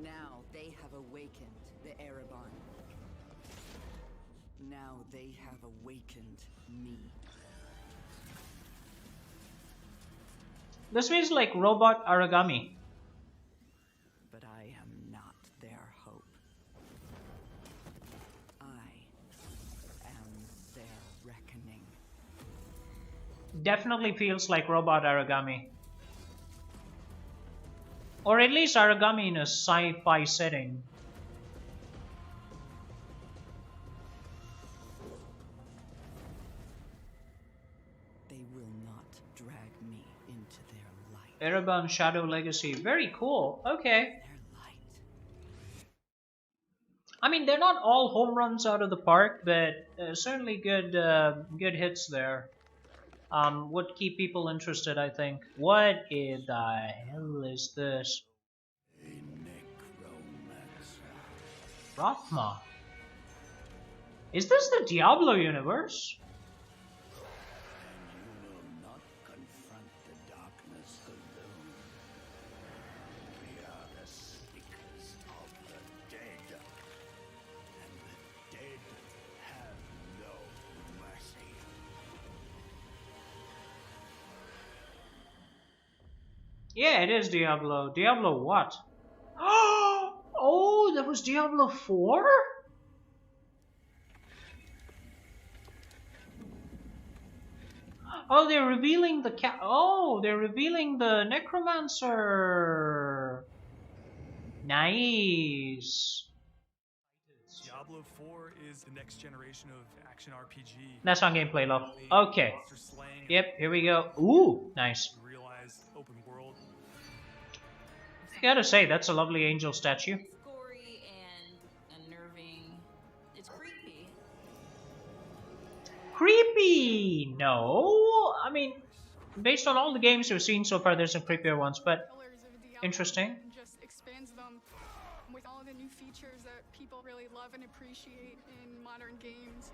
Now they have awakened the Erebon. Now they have awakened me. This feels like robot origami. But I am not their hope. I am their reckoning. Definitely feels like robot origami. Or at least origami in a sci-fi setting. They will not drag me into their light. Erebon Shadow Legacy. Very cool. Okay. I mean, they're not all home runs out of the park, but certainly good hits there. Would keep people interested, I think. What in the hell is this? Rothma. Is this the Diablo universe? Yeah, it is Diablo. Diablo what? Oh, that was Diablo 4? Oh, they're revealing the they're revealing the Necromancer. Nice. Diablo 4 is the next generation of action RPG. That's on gameplay, love. Okay. Yep, here we go. Ooh, nice. Open world. I gotta say, that's a lovely angel statue. Gory and unnerving. It's creepy. Creepy? No. I mean, based on all the games we've seen so far, there's some creepier ones, but interesting. Just expands them with all the new features that people really love and appreciate in modern games.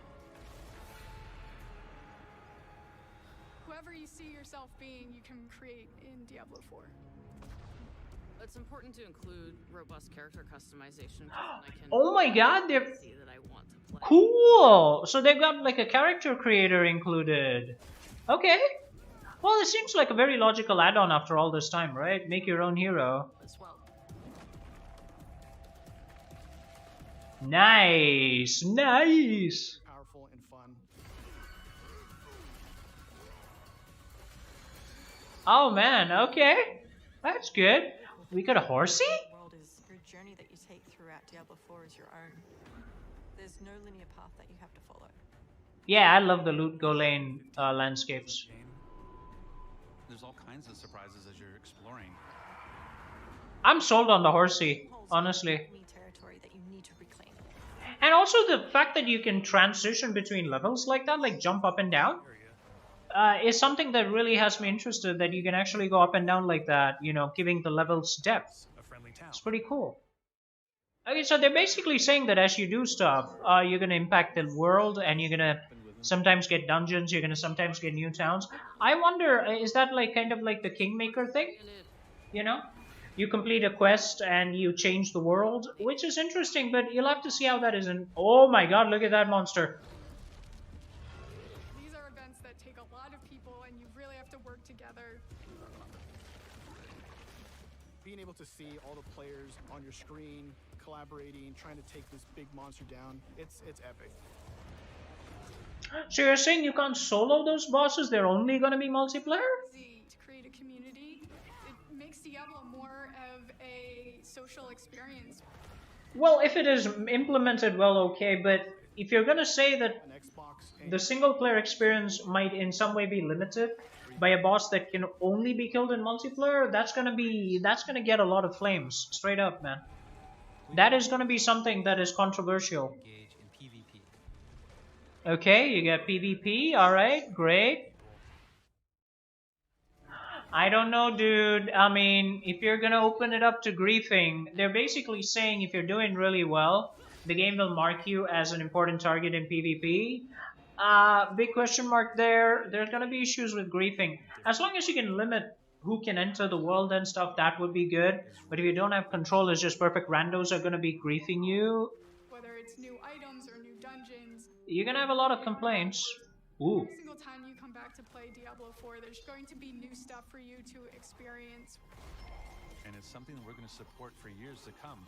Whoever you see yourself being, you can create in Diablo 4. It's important to include robust character customization. I can Oh my god, they're see that I want to play. cool. So they've got like a character creator included. Okay. Well, it seems like a very logical add-on after all this time, right? Make your own hero. Nice. Powerful and Oh man, okay. That's good. We got a horsey? World is your journey that you take throughout Diablo 4 is your own. There's no linear path that you have to follow. Yeah, I love the loot go lane landscapes. There's all kinds of surprises as you're exploring. I'm sold on the horsey, honestly. Enemy territory that you need to reclaim. And also the fact that you can transition between levels like that, like jump up and down, is something that really has me interested, that you can actually go up and down like that, you know, giving the levels depth. It's pretty cool. Okay, so they're basically saying that as you do stuff, you're going to impact the world, and you're going to sometimes get dungeons, you're going to sometimes get new towns. I wonder, is that like kind of like the Kingmaker thing? You know? You complete a quest and you change the world, which is interesting, but you'll have to see how that is. And oh my god, look at that monster. These are events that take a lot of people, and you really have to work together. Being able to see all the players on your screen, collaborating, trying to take this big monster down, it's epic. So you're saying you can't solo those bosses? They're only going to be multiplayer? To create a community, it makes Diablo more of a social experience. Well, if it is implemented well, okay, but if you're going to say that the single player experience might in some way be limited by a boss that can only be killed in multiplayer, that's going to get a lot of flames, straight up, man. That is going to be something that is controversial. Okay, you get PvP, alright, great. I don't know, dude. I mean, if you're gonna open it up to griefing, they're basically saying if you're doing really well, the game will mark you as an important target in PvP. Big question mark there. There's gonna be issues with griefing. As long as you can limit who can enter the world and stuff, that would be good. But if you don't have control, it's just perfect randos are gonna be griefing you. Whether it's new items or new dungeons, you're gonna have a lot of complaints. Ooh. every single time you come back to play Diablo 4, there's going to be new stuff for you to experience. And it's something that we're going to support for years to come.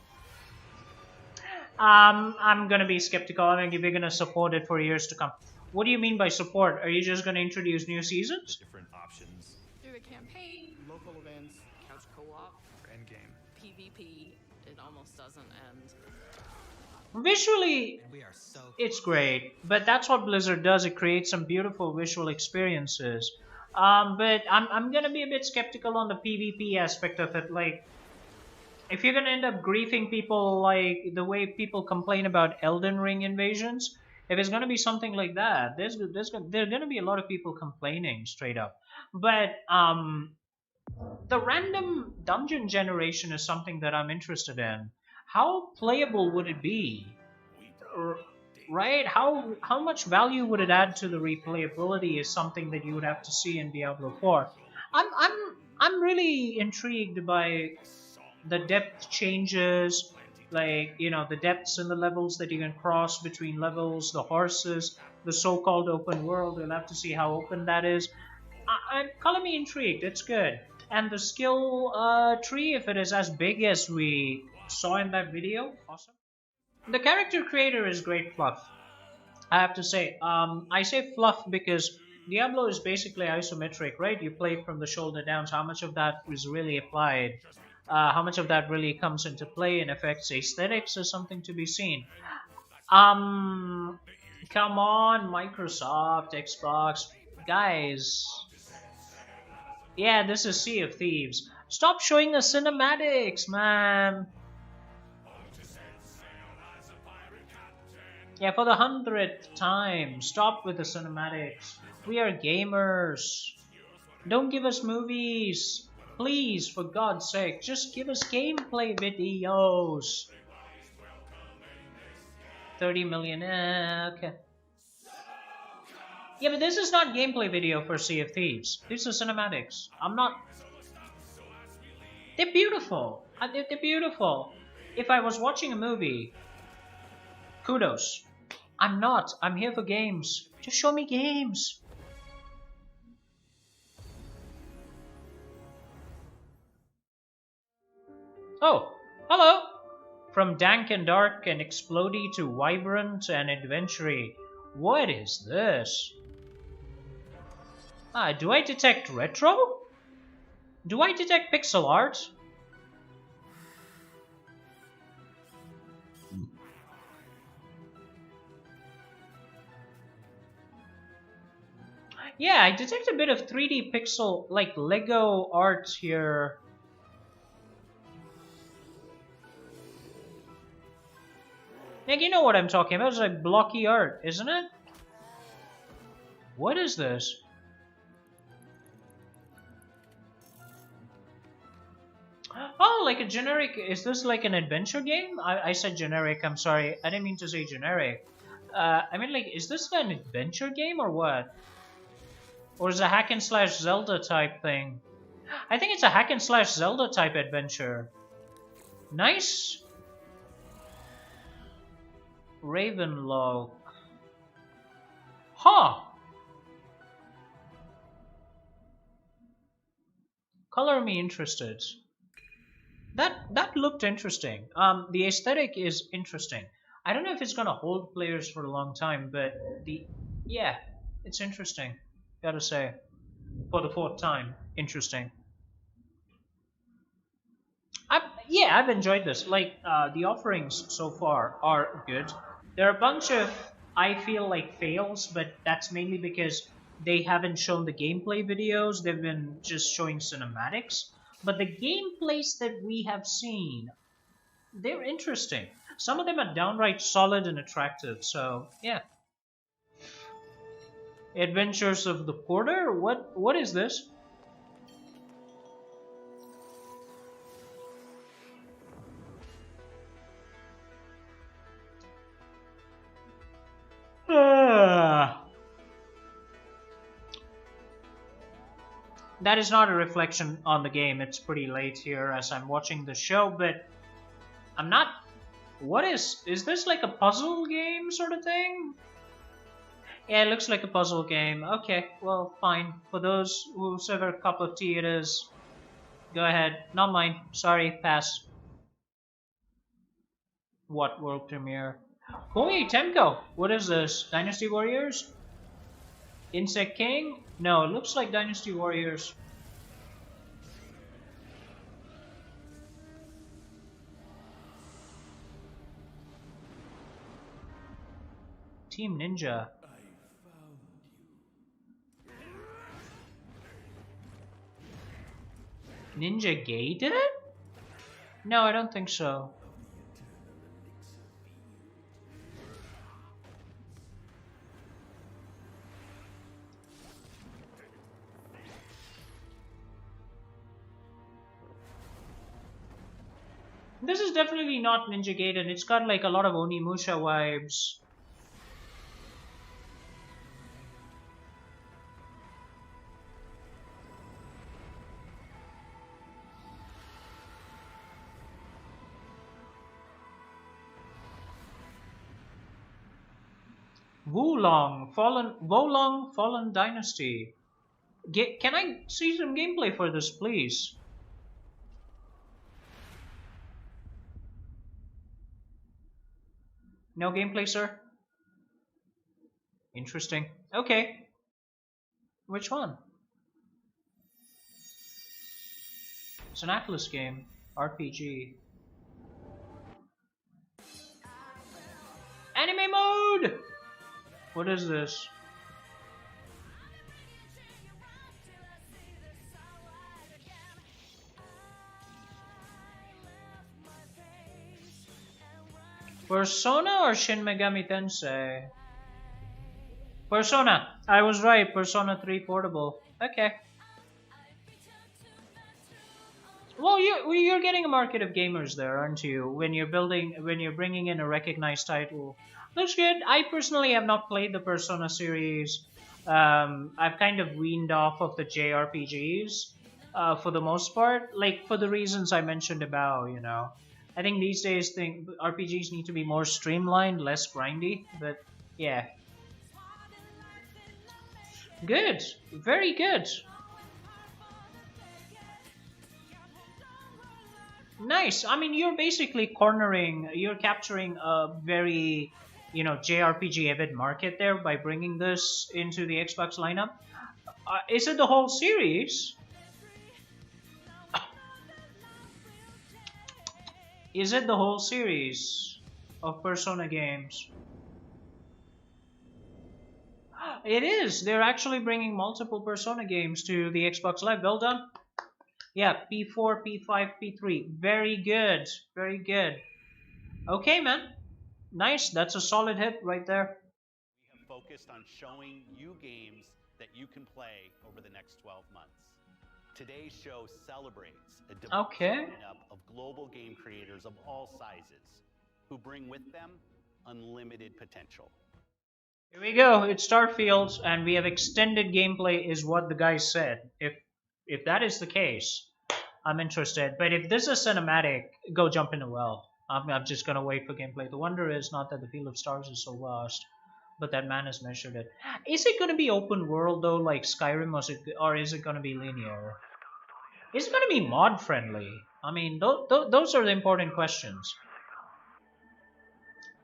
I'm gonna be skeptical. I think if you're gonna support it for years to come. What do you mean by support? Are you just gonna introduce new seasons? Different options. Through the campaign, local events, couch co-op, endgame, PvP. It almost doesn't end. Visually, it's great, but that's what Blizzard does. It creates some beautiful visual experiences. But I'm gonna be a bit skeptical on the PvP aspect of it. Like, if you're gonna end up griefing people like the way people complain about Elden Ring invasions, if it's gonna be something like that, there's gonna be a lot of people complaining straight up. But the random dungeon generation is something that I'm interested in. How playable would it be? Right? How much value would it add to the replayability is something that you would have to see in Diablo 4. I'm really intrigued by the depth changes, like, you know, the depths in the levels that you can cross between levels, the horses, the so-called open world. We'll have to see how open that is. I'm calling me intrigued. It's good. And the skill tree, if it is as big as we saw in that video, awesome. The character creator is great fluff, I have to say. I say fluff because Diablo is basically isometric, right? You play from the shoulder down, so how much of that is really applied? How much of that really comes into play and affects aesthetics is something to be seen. Come on, Microsoft, Xbox, guys. Yeah, this is Sea of Thieves. Stop showing us cinematics, man. Yeah, for the 100th time, stop with the cinematics. We are gamers. Don't give us movies. Please, for God's sake, just give us gameplay videos. 30 million, okay. Yeah, but this is not gameplay video for Sea of Thieves. These are cinematics. I'm not... They're beautiful. They're beautiful. If I was watching a movie, kudos. I'm not. I'm here for games. Just show me games. Oh, hello! From dank and dark and explodey to vibrant and adventure-y. What is this? Do I detect retro? Do I detect pixel art? Yeah, I detect a bit of 3D pixel, like Lego art here. Like, you know what I'm talking about? It's like blocky art, isn't it? What is this? Oh, like a generic. Is this like an adventure game? I said generic. I'm sorry. I didn't mean to say generic. I mean, like, is this an adventure game or what? Or is it a hack and slash Zelda type thing? I think it's a hack and slash Zelda type adventure. Nice. Ravenlock. Huh. Color me interested. That looked interesting. The aesthetic is interesting. I don't know if it's gonna hold players for a long time, but yeah, it's interesting. Gotta say, for the fourth time, interesting. Yeah, I've enjoyed this. Like the offerings so far are good. There are a bunch of I feel like fails, but that's mainly because they haven't shown the gameplay videos. They've been just showing cinematics. But the gameplays that we have seen, they're interesting. Some of them are downright solid and attractive. So yeah. Adventures of the Porter. What is this? That is not a reflection on the game. It's pretty late here as I'm watching the show, but I'm not. What is this like a puzzle game sort of thing? Yeah, it looks like a puzzle game. Okay, well, fine. For those whoever cup of tea it is, go ahead. Not mine. Sorry, pass. What world premiere? Koei Temco. What is this? Dynasty Warriors? Insect King? No, it looks like Dynasty Warriors. Team Ninja. Ninja Gay did it? No, I don't think so. This is definitely not Ninja Gaiden. It's got like a lot of Onimusha vibes. Wolong Fallen Dynasty. Can I see some gameplay for this, please? No gameplay, sir? Interesting. Okay. Which one? It's an Atlas game. RPG. Anime mode! What is this? Persona or Shin Megami Tensei? Persona. I was right. Persona 3 Portable. Okay. Well, you're getting a market of gamers there, aren't you? When you're bringing in a recognized title. Looks good. I personally have not played the Persona series. I've kind of weaned off of the JRPGs for the most part, like for the reasons I mentioned about, you know. I think these days RPGs need to be more streamlined, less grindy, but yeah. Good. Very good. Nice. I mean, you're basically you're capturing a very, JRPG avid market there by bringing this into the Xbox lineup. Is it the whole series? Is it the whole series of Persona games? It is. They're actually bringing multiple Persona games to the Xbox Live. Well done. Yeah, P4, P5, P3. Very good. Very good. Okay, man. Nice. That's a solid hit right there. We have focused on showing you games that you can play over the next 12 months. Today's show celebrates a diverse lineup of global game creators of all sizes who bring with them unlimited potential. Here we go. It's Starfield, and we have extended gameplay, is what the guy said. If that is the case, I'm interested. But if this is cinematic, go jump in the well. I'm just gonna wait for gameplay. The wonder is not that the field of stars is so vast, but that man has measured it. Is it gonna be open world though, like Skyrim, or is it gonna be linear? Is it gonna be mod friendly? I mean, those are the important questions.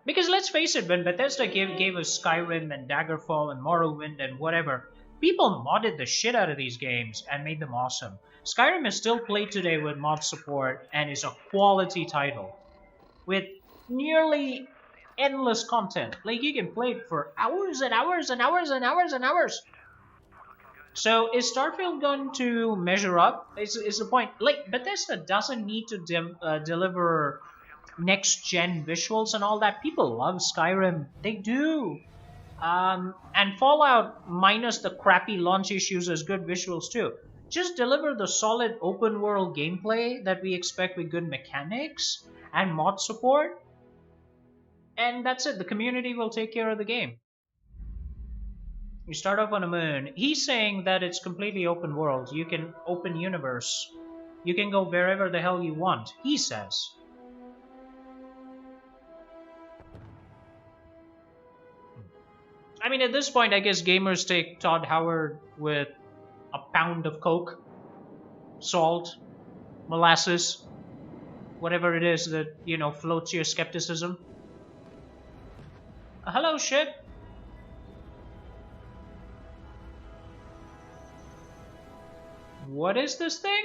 Because let's face it, when Bethesda gave us Skyrim and Daggerfall and Morrowind and whatever, people modded the shit out of these games and made them awesome. Skyrim is still played today with mod support and is a quality title with nearly endless content. Like, you can play it for hours and hours and hours and hours and hours. So is Starfield going to measure up? Is the point. Like, Bethesda doesn't need to deliver next-gen visuals and all that. People love Skyrim. They do. And Fallout, minus the crappy launch issues, has good visuals too. Just deliver the solid open-world gameplay that we expect with good mechanics and mod support. And that's it. The community will take care of the game. You start off on a moon. He's saying that it's completely open world. You can open universe. You can go wherever the hell you want, he says. I mean, at this point, I guess gamers take Todd Howard with a pound of Coke, salt, molasses, whatever it is that, floats your skepticism. Hello, ship. What is this thing?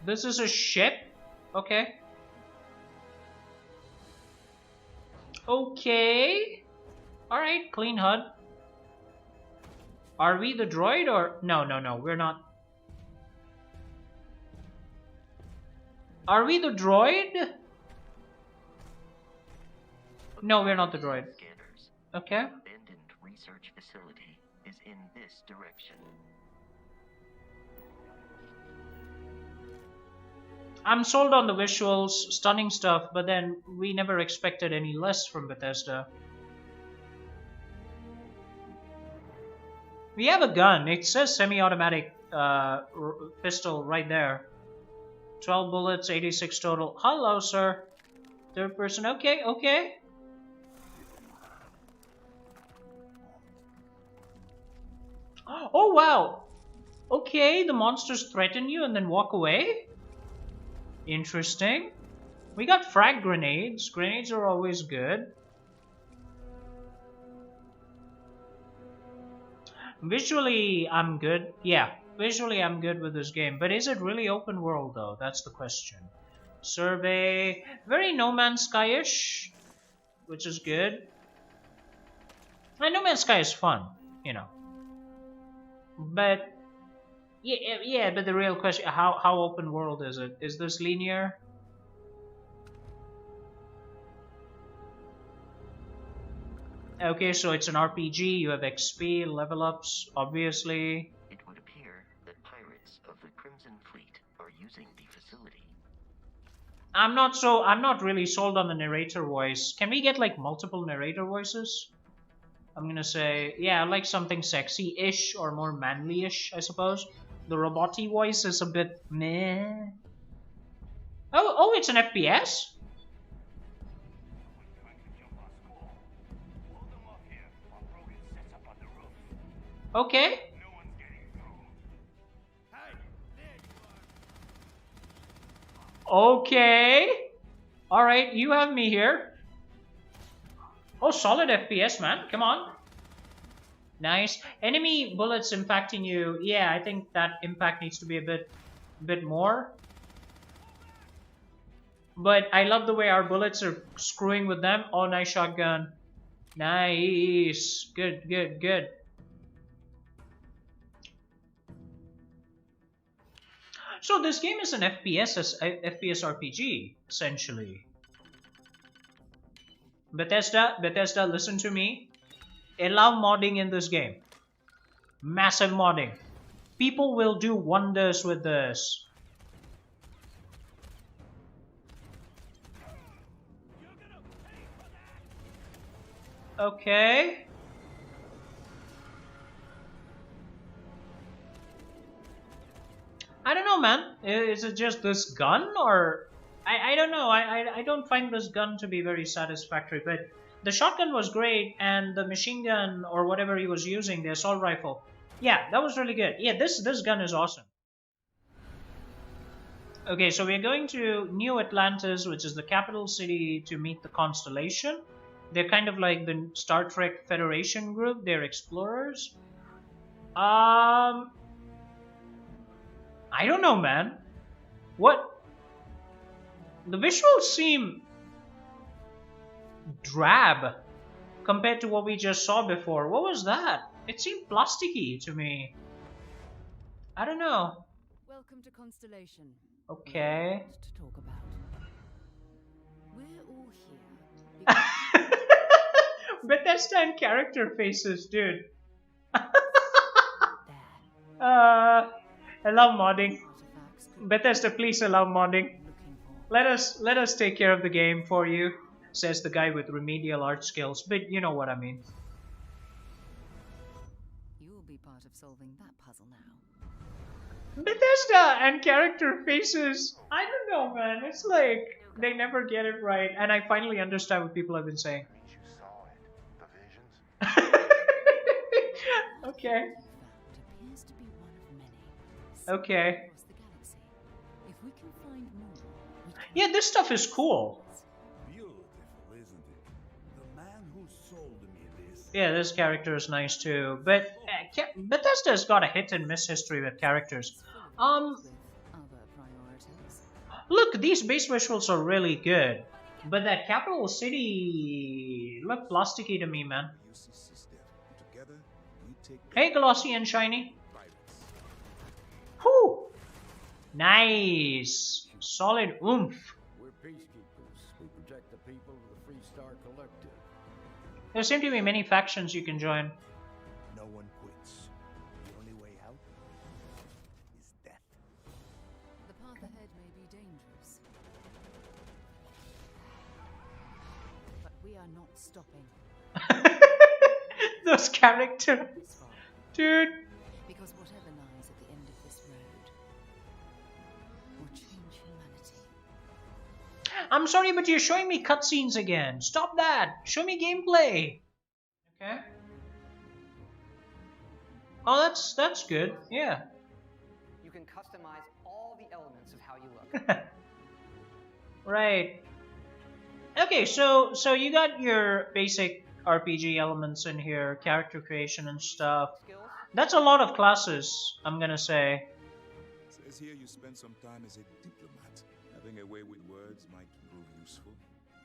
This is a ship? Okay. Okay. Alright, clean HUD. Are we the droid or... No, we're not. Are we the droid? No, we're not the droid. Okay. Abandoned research facility is in this direction. I'm sold on the visuals, stunning stuff, but then we never expected any less from Bethesda. We have a gun. It says semi-automatic pistol right there. 12 bullets, 86 total. Hello, sir. Third person. Okay. Oh, wow. Okay, the monsters threaten you and then walk away? Interesting. We got frag grenades. Grenades are always good. Visually, I'm good. Yeah, visually I'm good with this game. But is it really open world, though? That's the question. Survey. Very No Man's Sky-ish, which is good. And No Man's Sky is fun, But... Yeah, but the real question, how open world is it? Is this linear? Okay, so it's an RPG, you have XP, level ups, obviously. It would appear that pirates of the Crimson Fleet are using the facility. I'm not really sold on the narrator voice. Can we get like multiple narrator voices? I'm gonna say, yeah, I like something sexy-ish or more manly-ish, I suppose. The robot-y voice is a bit meh. Oh, it's an FPS? Okay. Okay. Alright, you have me here. Oh, solid FPS, man. Come on. Nice. Enemy bullets impacting you. Yeah, I think that impact needs to be a bit more. But I love the way our bullets are screwing with them. Oh, nice shotgun. Nice. Good, good, good. So this game is an FPS RPG, essentially. Bethesda, listen to me. Allow modding in this game. Massive modding. People will do wonders with this. Okay. I don't know, man. Is it just this gun, or I don't know. I don't find this gun to be very satisfactory. But the shotgun was great, and the machine gun or whatever he was using, the assault rifle, yeah, that was really good. Yeah, this gun is awesome. Okay, so we're going to New Atlantis, which is the capital city, to meet the Constellation. They're kind of like the Star Trek Federation group. They're explorers. I don't know, man. What? The visuals seem drab compared to what we just saw before. What was that? It seemed plasticky to me. I don't know. Welcome to Constellation. Okay. To talk about. We're all here. Bethesda and character faces, dude. Allow modding. Bethesda, please allow modding. Let us take care of the game for you, says the guy with remedial art skills. But you know what I mean. You will be part of solving that puzzle now. Bethesda and character faces. I don't know, man. It's like they never get it right, and I finally understand what people have been saying. Okay. Okay. Yeah, this stuff is cool. Beautiful, isn't it? The man who sold me this. Yeah, this character is nice too. But Bethesda's got a hit and miss history with characters. Look, these base visuals are really good. But that capital city looked plasticky to me, man. Hey, glossy and shiny. Whew! Nice! Solid oomph. We're peacekeepers. We protect the people of the Free Star Collective. There seem to be many factions you can join. No one quits. The only way out is death. The path ahead may be dangerous. But we are not stopping. Those characters. Dude. Because whatever lies at the end of this road will change humanity. I'm sorry, but you're showing me cutscenes again. Stop that. Show me gameplay. Okay. Oh, that's good. Yeah. You can customize all the elements of how you look. Right. Okay, so you got your basic RPG elements in here, character creation and stuff. That's a lot of classes, I'm gonna say. Says here you spend some time as a diplomat. Having a way with words might prove useful.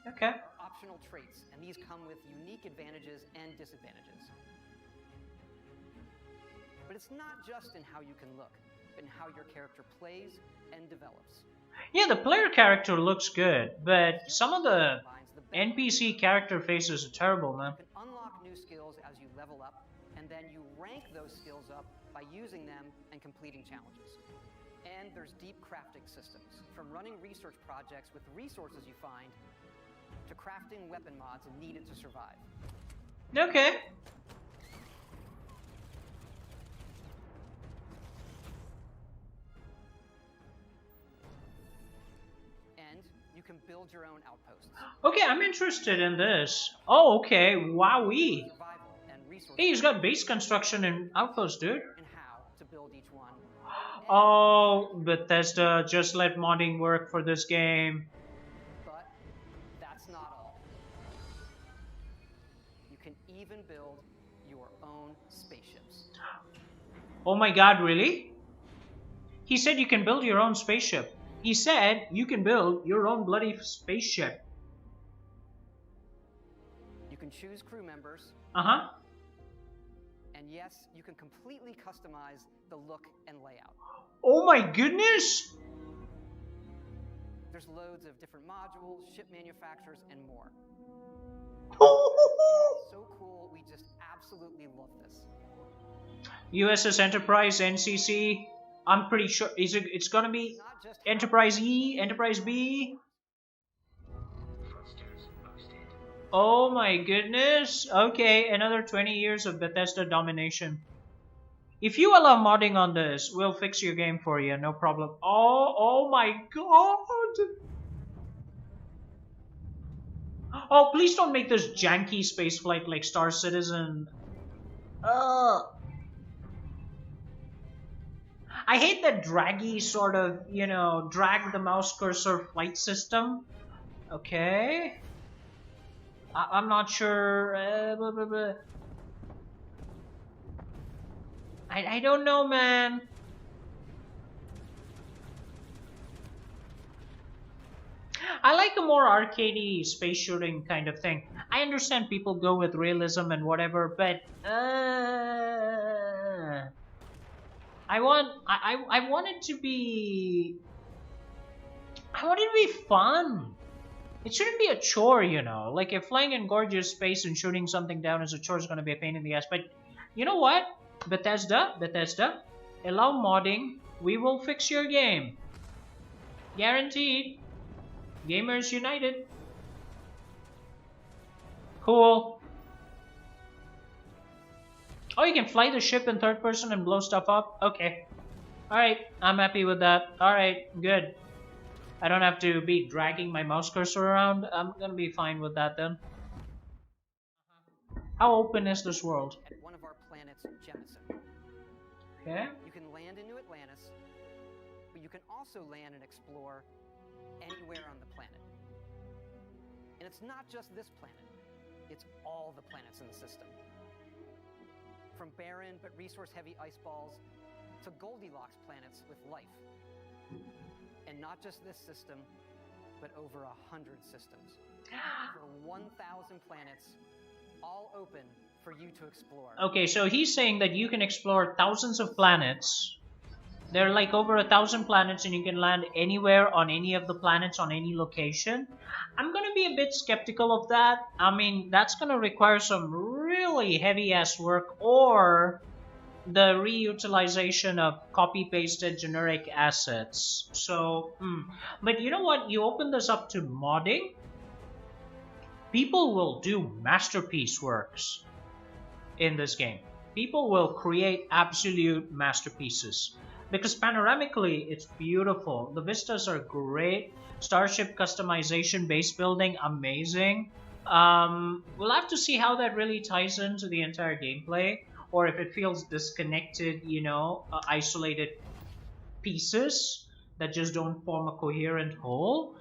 Okay. Optional traits, and these come with unique advantages and disadvantages. But it's not just in how you can look, but in how your character plays and develops. Yeah, the player character looks good, but some of the NPC character faces are terrible, man. You can unlock new skills as you level up, and then you rank those skills up by using them and completing challenges. And there's deep crafting systems, from running research projects with resources you find, to crafting weapon mods needed to survive. Okay. And you can build your own outposts. Okay, I'm interested in this. Oh, okay. Wowee. Hey, he's got base construction and outposts, dude. And how to build each one. Oh, Bethesda, just let modding work for this game. But that's not all. You can even build your own spaceships. Oh my god, really? He said you can build your own spaceship. He said you can build your own bloody spaceship. You can choose crew members. Uh-huh. And yes, you can completely customize the look and layout. Oh my goodness! There's loads of different modules, ship manufacturers, and more. So cool, we just absolutely love this. USS Enterprise, NCC. I'm pretty sure it's gonna be Enterprise E, Enterprise B. Oh my goodness. Okay, another 20 years of Bethesda domination. If you allow modding on this, we'll fix your game for you, no problem. Oh my god. Oh, please don't make this janky spaceflight like Star Citizen. I hate that draggy sort of, you know, drag the mouse cursor flight system. Okay. I'm not sure. I don't know, man. I like a more arcadey space shooting kind of thing. I understand people go with realism and whatever, but I want it to be fun. It shouldn't be a chore, you know. Like if flying in gorgeous space and shooting something down as a chore is going to be a pain in the ass. But you know what? Bethesda, allow modding. We will fix your game. Guaranteed. Gamers United. Cool. Oh, you can fly the ship in third person and blow stuff up? Okay. Alright, I'm happy with that. Alright, good. I don't have to be dragging my mouse cursor around. I'm gonna be fine with that then. How open is this world? At one of our planets, Jemison. Okay. You can land into Atlantis, but you can also land and explore anywhere on the planet. And it's not just this planet. It's all the planets in the system. From barren but resource-heavy ice balls to Goldilocks planets with life. And not just this system, but over 100 systems. Over 1,000 planets, all open for you to explore. Okay, so he's saying that you can explore thousands of planets. There are like over 1,000 planets and you can land anywhere on any of the planets on any location. I'm gonna be a bit skeptical of that. I mean, that's gonna require some really heavy ass work or the reutilization of copy-pasted generic assets. So, but you know what? You open this up to modding. People will do masterpiece works in this game. People will create absolute masterpieces. Because panoramically, it's beautiful. The vistas are great. Starship customization, base building, amazing. We'll have to see how that really ties into the entire gameplay. Or if it feels disconnected, you know, isolated pieces that just don't form a coherent whole.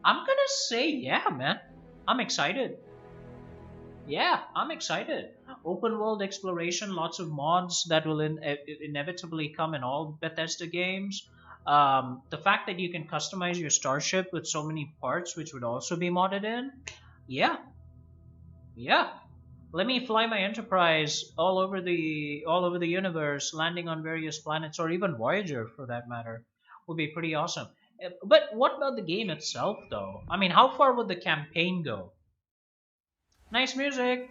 I'm gonna say, yeah, man. I'm excited. Yeah, I'm excited. Open world exploration, lots of mods that will inevitably come in all Bethesda games. The fact that you can customize your starship with so many parts, which would also be modded in. Yeah. Let me fly my Enterprise all over the universe, landing on various planets, or even Voyager for that matter, would be pretty awesome. But what about the game itself, though? I mean, how far would the campaign go? Nice music.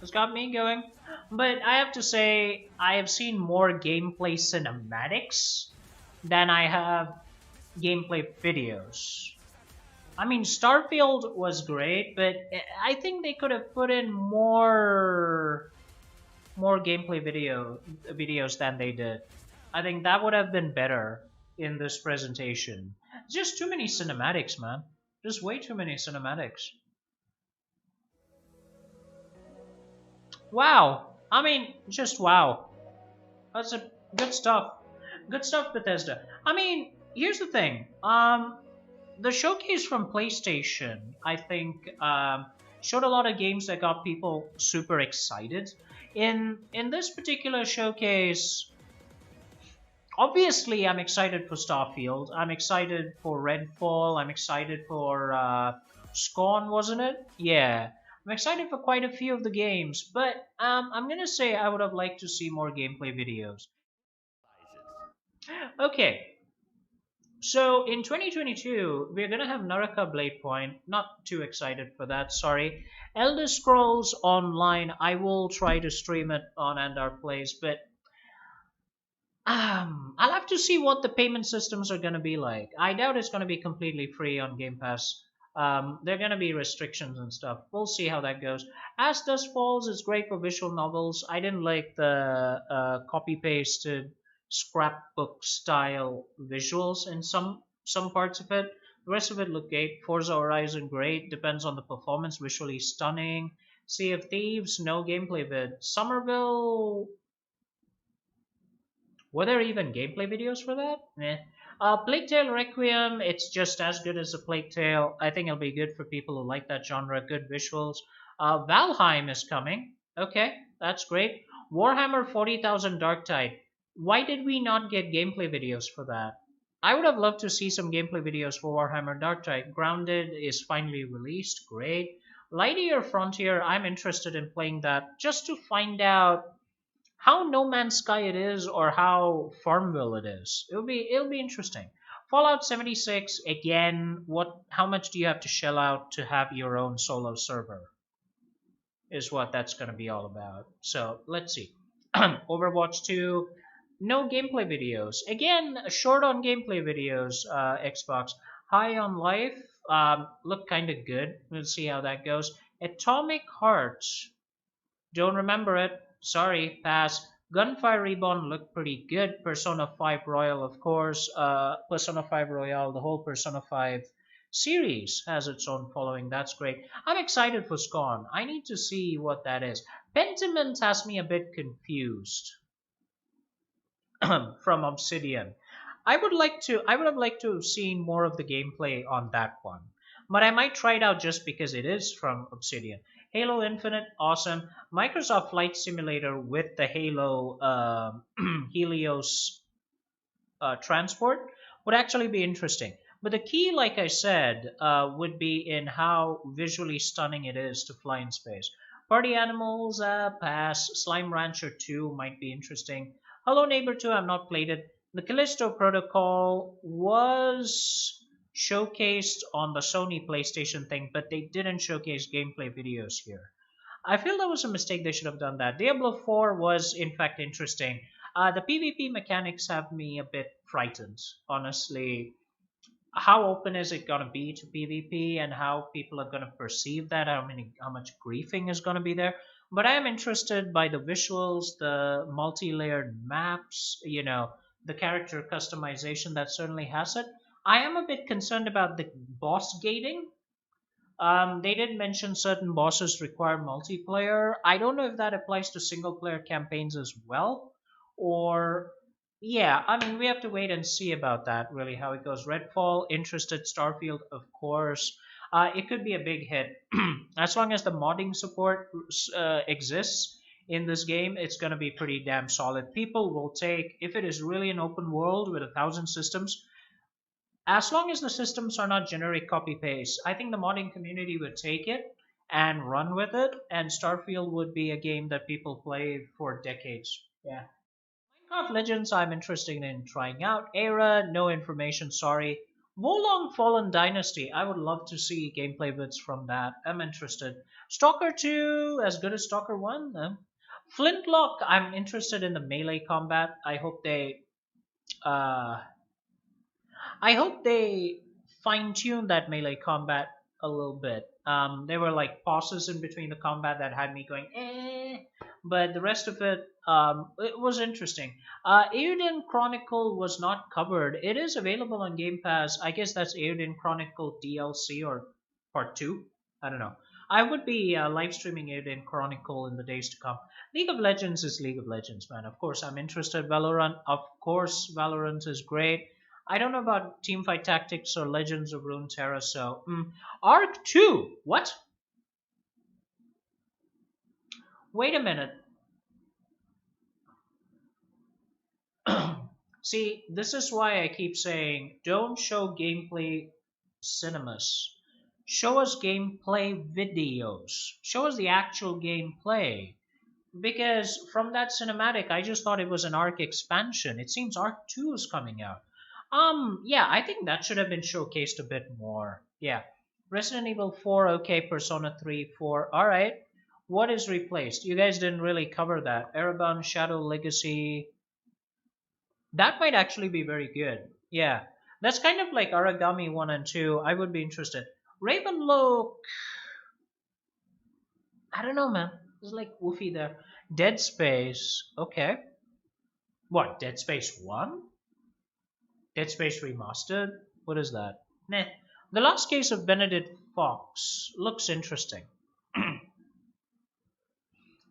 It's got me going. But I have to say, I have seen more gameplay cinematics than I have gameplay videos. I mean, Starfield was great, but I think they could have put in more gameplay videos than they did. I think that would have been better in this presentation. Just too many cinematics, man. Just way too many cinematics. Wow. I mean, just wow. That's a good stuff. Good stuff, Bethesda. I mean, here's the thing. The showcase from PlayStation, I think, showed a lot of games that got people super excited. In this particular showcase, obviously, I'm excited for Starfield. I'm excited for Redfall. I'm excited for Scorn, wasn't it? Yeah. I'm excited for quite a few of the games, but I'm gonna say I would have liked to see more gameplay videos. Okay, so in 2022, we're gonna have Naraka Blade Point. Not too excited for that, sorry. Elder Scrolls Online, I will try to stream it on Andar Plays, but I'll have to see what the payment systems are going to be like. I doubt it's going to be completely free on Game Pass. There are going to be restrictions and stuff. We'll see how that goes. As Dusk Falls is great for visual novels. I didn't like the copy pasted scrapbook style visuals in some parts of it. The rest of it looked great. Forza Horizon great. Depends on the performance. Visually stunning. Sea of Thieves, no gameplay vid. Somerville, were there even gameplay videos for that? Eh. Plague Tale Requiem, it's just as good as a Plague Tale. I think it'll be good for people who like that genre. Good visuals. Valheim is coming. Okay, that's great. Warhammer 40,000 Darktide. Why did we not get gameplay videos for that? I would have loved to see some gameplay videos for Warhammer Darktide. Grounded is finally released. Great. Lightyear Frontier, I'm interested in playing that just to find out how No Man's Sky it is or how Farmville it is. It'll be interesting. Fallout 76 again. How much do you have to shell out to have your own solo server? Is what that's going to be all about. So let's see. Overwatch 2. No gameplay videos. Again, short on gameplay videos. Xbox. High on Life. Look kind of good. We'll see how that goes. Atomic Hearts. Don't remember it. Sorry, pass. Gunfire Reborn looked pretty good. Persona 5 Royal, of course. Persona 5 Royal, the whole Persona 5 series has its own following. That's great. I'm excited for Scorn. I need to see what that is. Pentiment has me a bit confused from Obsidian. I would have liked to have seen more of the gameplay on that one. But I might try it out just because it is from Obsidian. Halo Infinite, awesome. Microsoft Flight Simulator with the Halo Helios transport would actually be interesting. But the key, like I said, would be in how visually stunning it is to fly in space. Party Animals, pass. Slime Rancher 2 might be interesting. Hello Neighbor 2, I've not played it. The Callisto Protocol was showcased on the Sony PlayStation thing, but they didn't showcase gameplay videos here. I feel that was a mistake. They should have done that. Diablo 4 was in fact interesting. The PvP mechanics have me a bit frightened, honestly. How open is it going to be to PvP and how people are going to perceive that? How much griefing is going to be there? But I am interested by the visuals, the multi-layered maps, the character customization that certainly has it. I am a bit concerned about the boss gating. They did mention certain bosses require multiplayer. I don't know if that applies to single player campaigns as well. Or, yeah, we have to wait and see about that, really, how it goes. Redfall, interested. Starfield, of course. It could be a big hit. As long as the modding support exists in this game, it's going to be pretty damn solid. People will take, if it is really an open world with 1,000 systems, as long as the systems are not generic copy paste, I think the modding community would take it and run with it, and Starfield would be a game that people play for decades. Yeah. Minecraft Legends, I'm interested in trying out. Era, no information, sorry. Wolong Fallen Dynasty, I would love to see gameplay vids from that. I'm interested. Stalker 2, as good as Stalker 1? Flintlock, I'm interested in the melee combat. I hope they fine tune that melee combat a little bit. There were like pauses in between the combat that had me going, but the rest of it, it was interesting. Eowyn Chronicle was not covered. It is available on Game Pass. I guess that's Eowyn Chronicle DLC or Part 2. I don't know. I would be live streaming Eowyn Chronicle in the days to come. League of Legends is League of Legends, man. Of course, I'm interested. Valorant, of course, Valorant is great. I don't know about Teamfight Tactics or Legends of Runeterra, so Arc 2. What? Wait a minute. See, this is why I keep saying don't show gameplay cinemas. Show us gameplay videos. Show us the actual gameplay. Because from that cinematic, I just thought it was an Arc expansion. It seems Arc 2 is coming out. Yeah, I think that should have been showcased a bit more. Yeah. Resident Evil 4, okay, Persona 3, 4, alright. What is replaced? You guys didn't really cover that. Ereban, Shadow Legacy. That might actually be very good. Yeah. That's kind of like Origami 1 and 2. I would be interested. Ravenlock. I don't know, man. It's like woofy there. Dead Space. Okay. What? Dead Space 1? Dead Space Remastered? What is that? Nah. The Last Case of Benedict Fox looks interesting.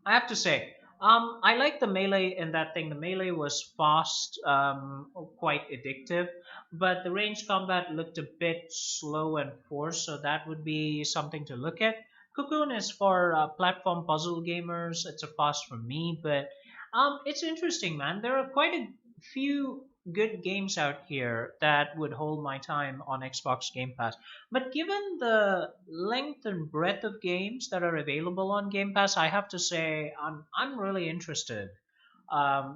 I have to say, I like the melee in that thing. The melee was fast, quite addictive, but the range combat looked a bit slow and forced, so that would be something to look at. Cocoon is for platform puzzle gamers. It's a pass for me, but it's interesting, man. There are quite a few good games out here that would hold my time on Xbox Game Pass. But given the length and breadth of games that are available on Game Pass, I have to say I'm really interested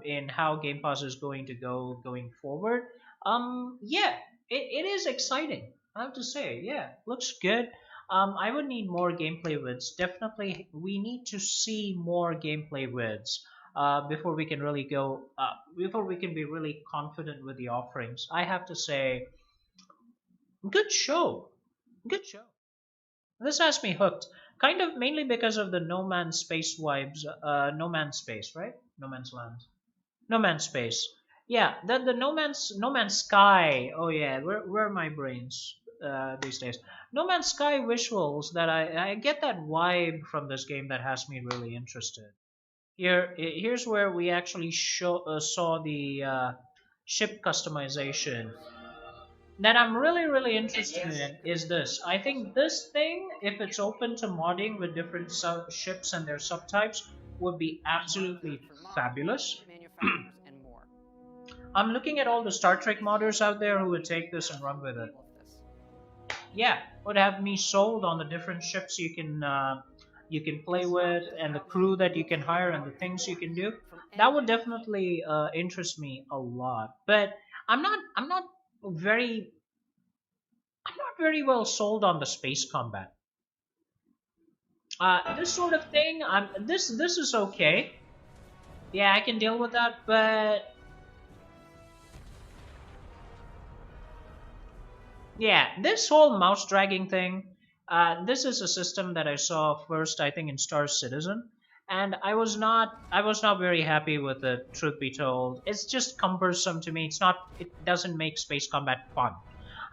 in how Game Pass is going to go going forward. Yeah, it is exciting. I have to say, yeah, looks good. I would need more gameplay vids. Definitely, we need to see more gameplay vids before we can really go. Before we can be really confident with the offerings. I have to say, good show. Good show. This has me hooked. Kind of mainly because of the No Man's Space vibes. No Man's Space, right? No Man's Land. No Man's Space. Yeah, the No Man's Sky. Oh yeah, where are my brains these days? No Man's Sky visuals that I get that vibe from this game that has me really interested. Here's where we actually saw the ship customization that I'm really interested in is this. I think this thing, if it's open to modding with different ships and their subtypes, would be absolutely fabulous. I'm looking at all the Star Trek modders out there who would take this and run with it. Yeah, would have me sold on the different ships you can play with and the crew that you can hire and the things you can do. That would definitely interest me a lot. But I'm not very I'm not very well sold on the space combat. This sort of thing, this is okay. Yeah, I can deal with that, but yeah, this whole mouse dragging thing, this is a system that I saw first, I think, in Star Citizen, and I was not very happy with it. Truth be told, it's just cumbersome to me. It doesn't make space combat fun.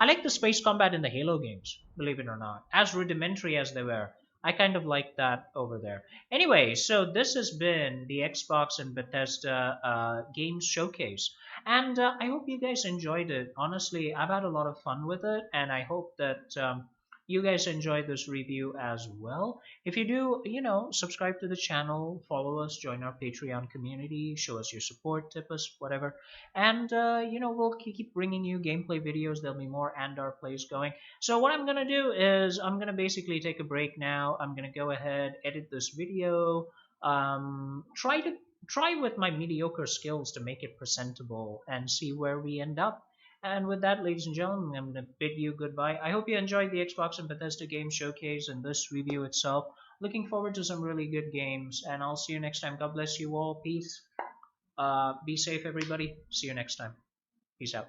I like the space combat in the Halo games, believe it or not, as rudimentary as they were. I kind of like that over there. Anyway, so this has been the Xbox and Bethesda Games Showcase. And I hope you guys enjoyed it. Honestly, I've had a lot of fun with it, and I hope that you guys enjoyed this review as well. If you do, subscribe to the channel, follow us, join our Patreon community, show us your support, tip us, whatever. And, we'll keep bringing you gameplay videos. There'll be more Andar plays going. So what I'm going to do is I'm going to basically take a break now. I'm going to go ahead, edit this video, try with my mediocre skills to make it presentable and see where we end up. And with that, ladies and gentlemen, I'm going to bid you goodbye. I hope you enjoyed the Xbox and Bethesda Game Showcase and this review itself. Looking forward to some really good games, and I'll see you next time. God bless you all. Peace. Be safe, everybody. See you next time. Peace out.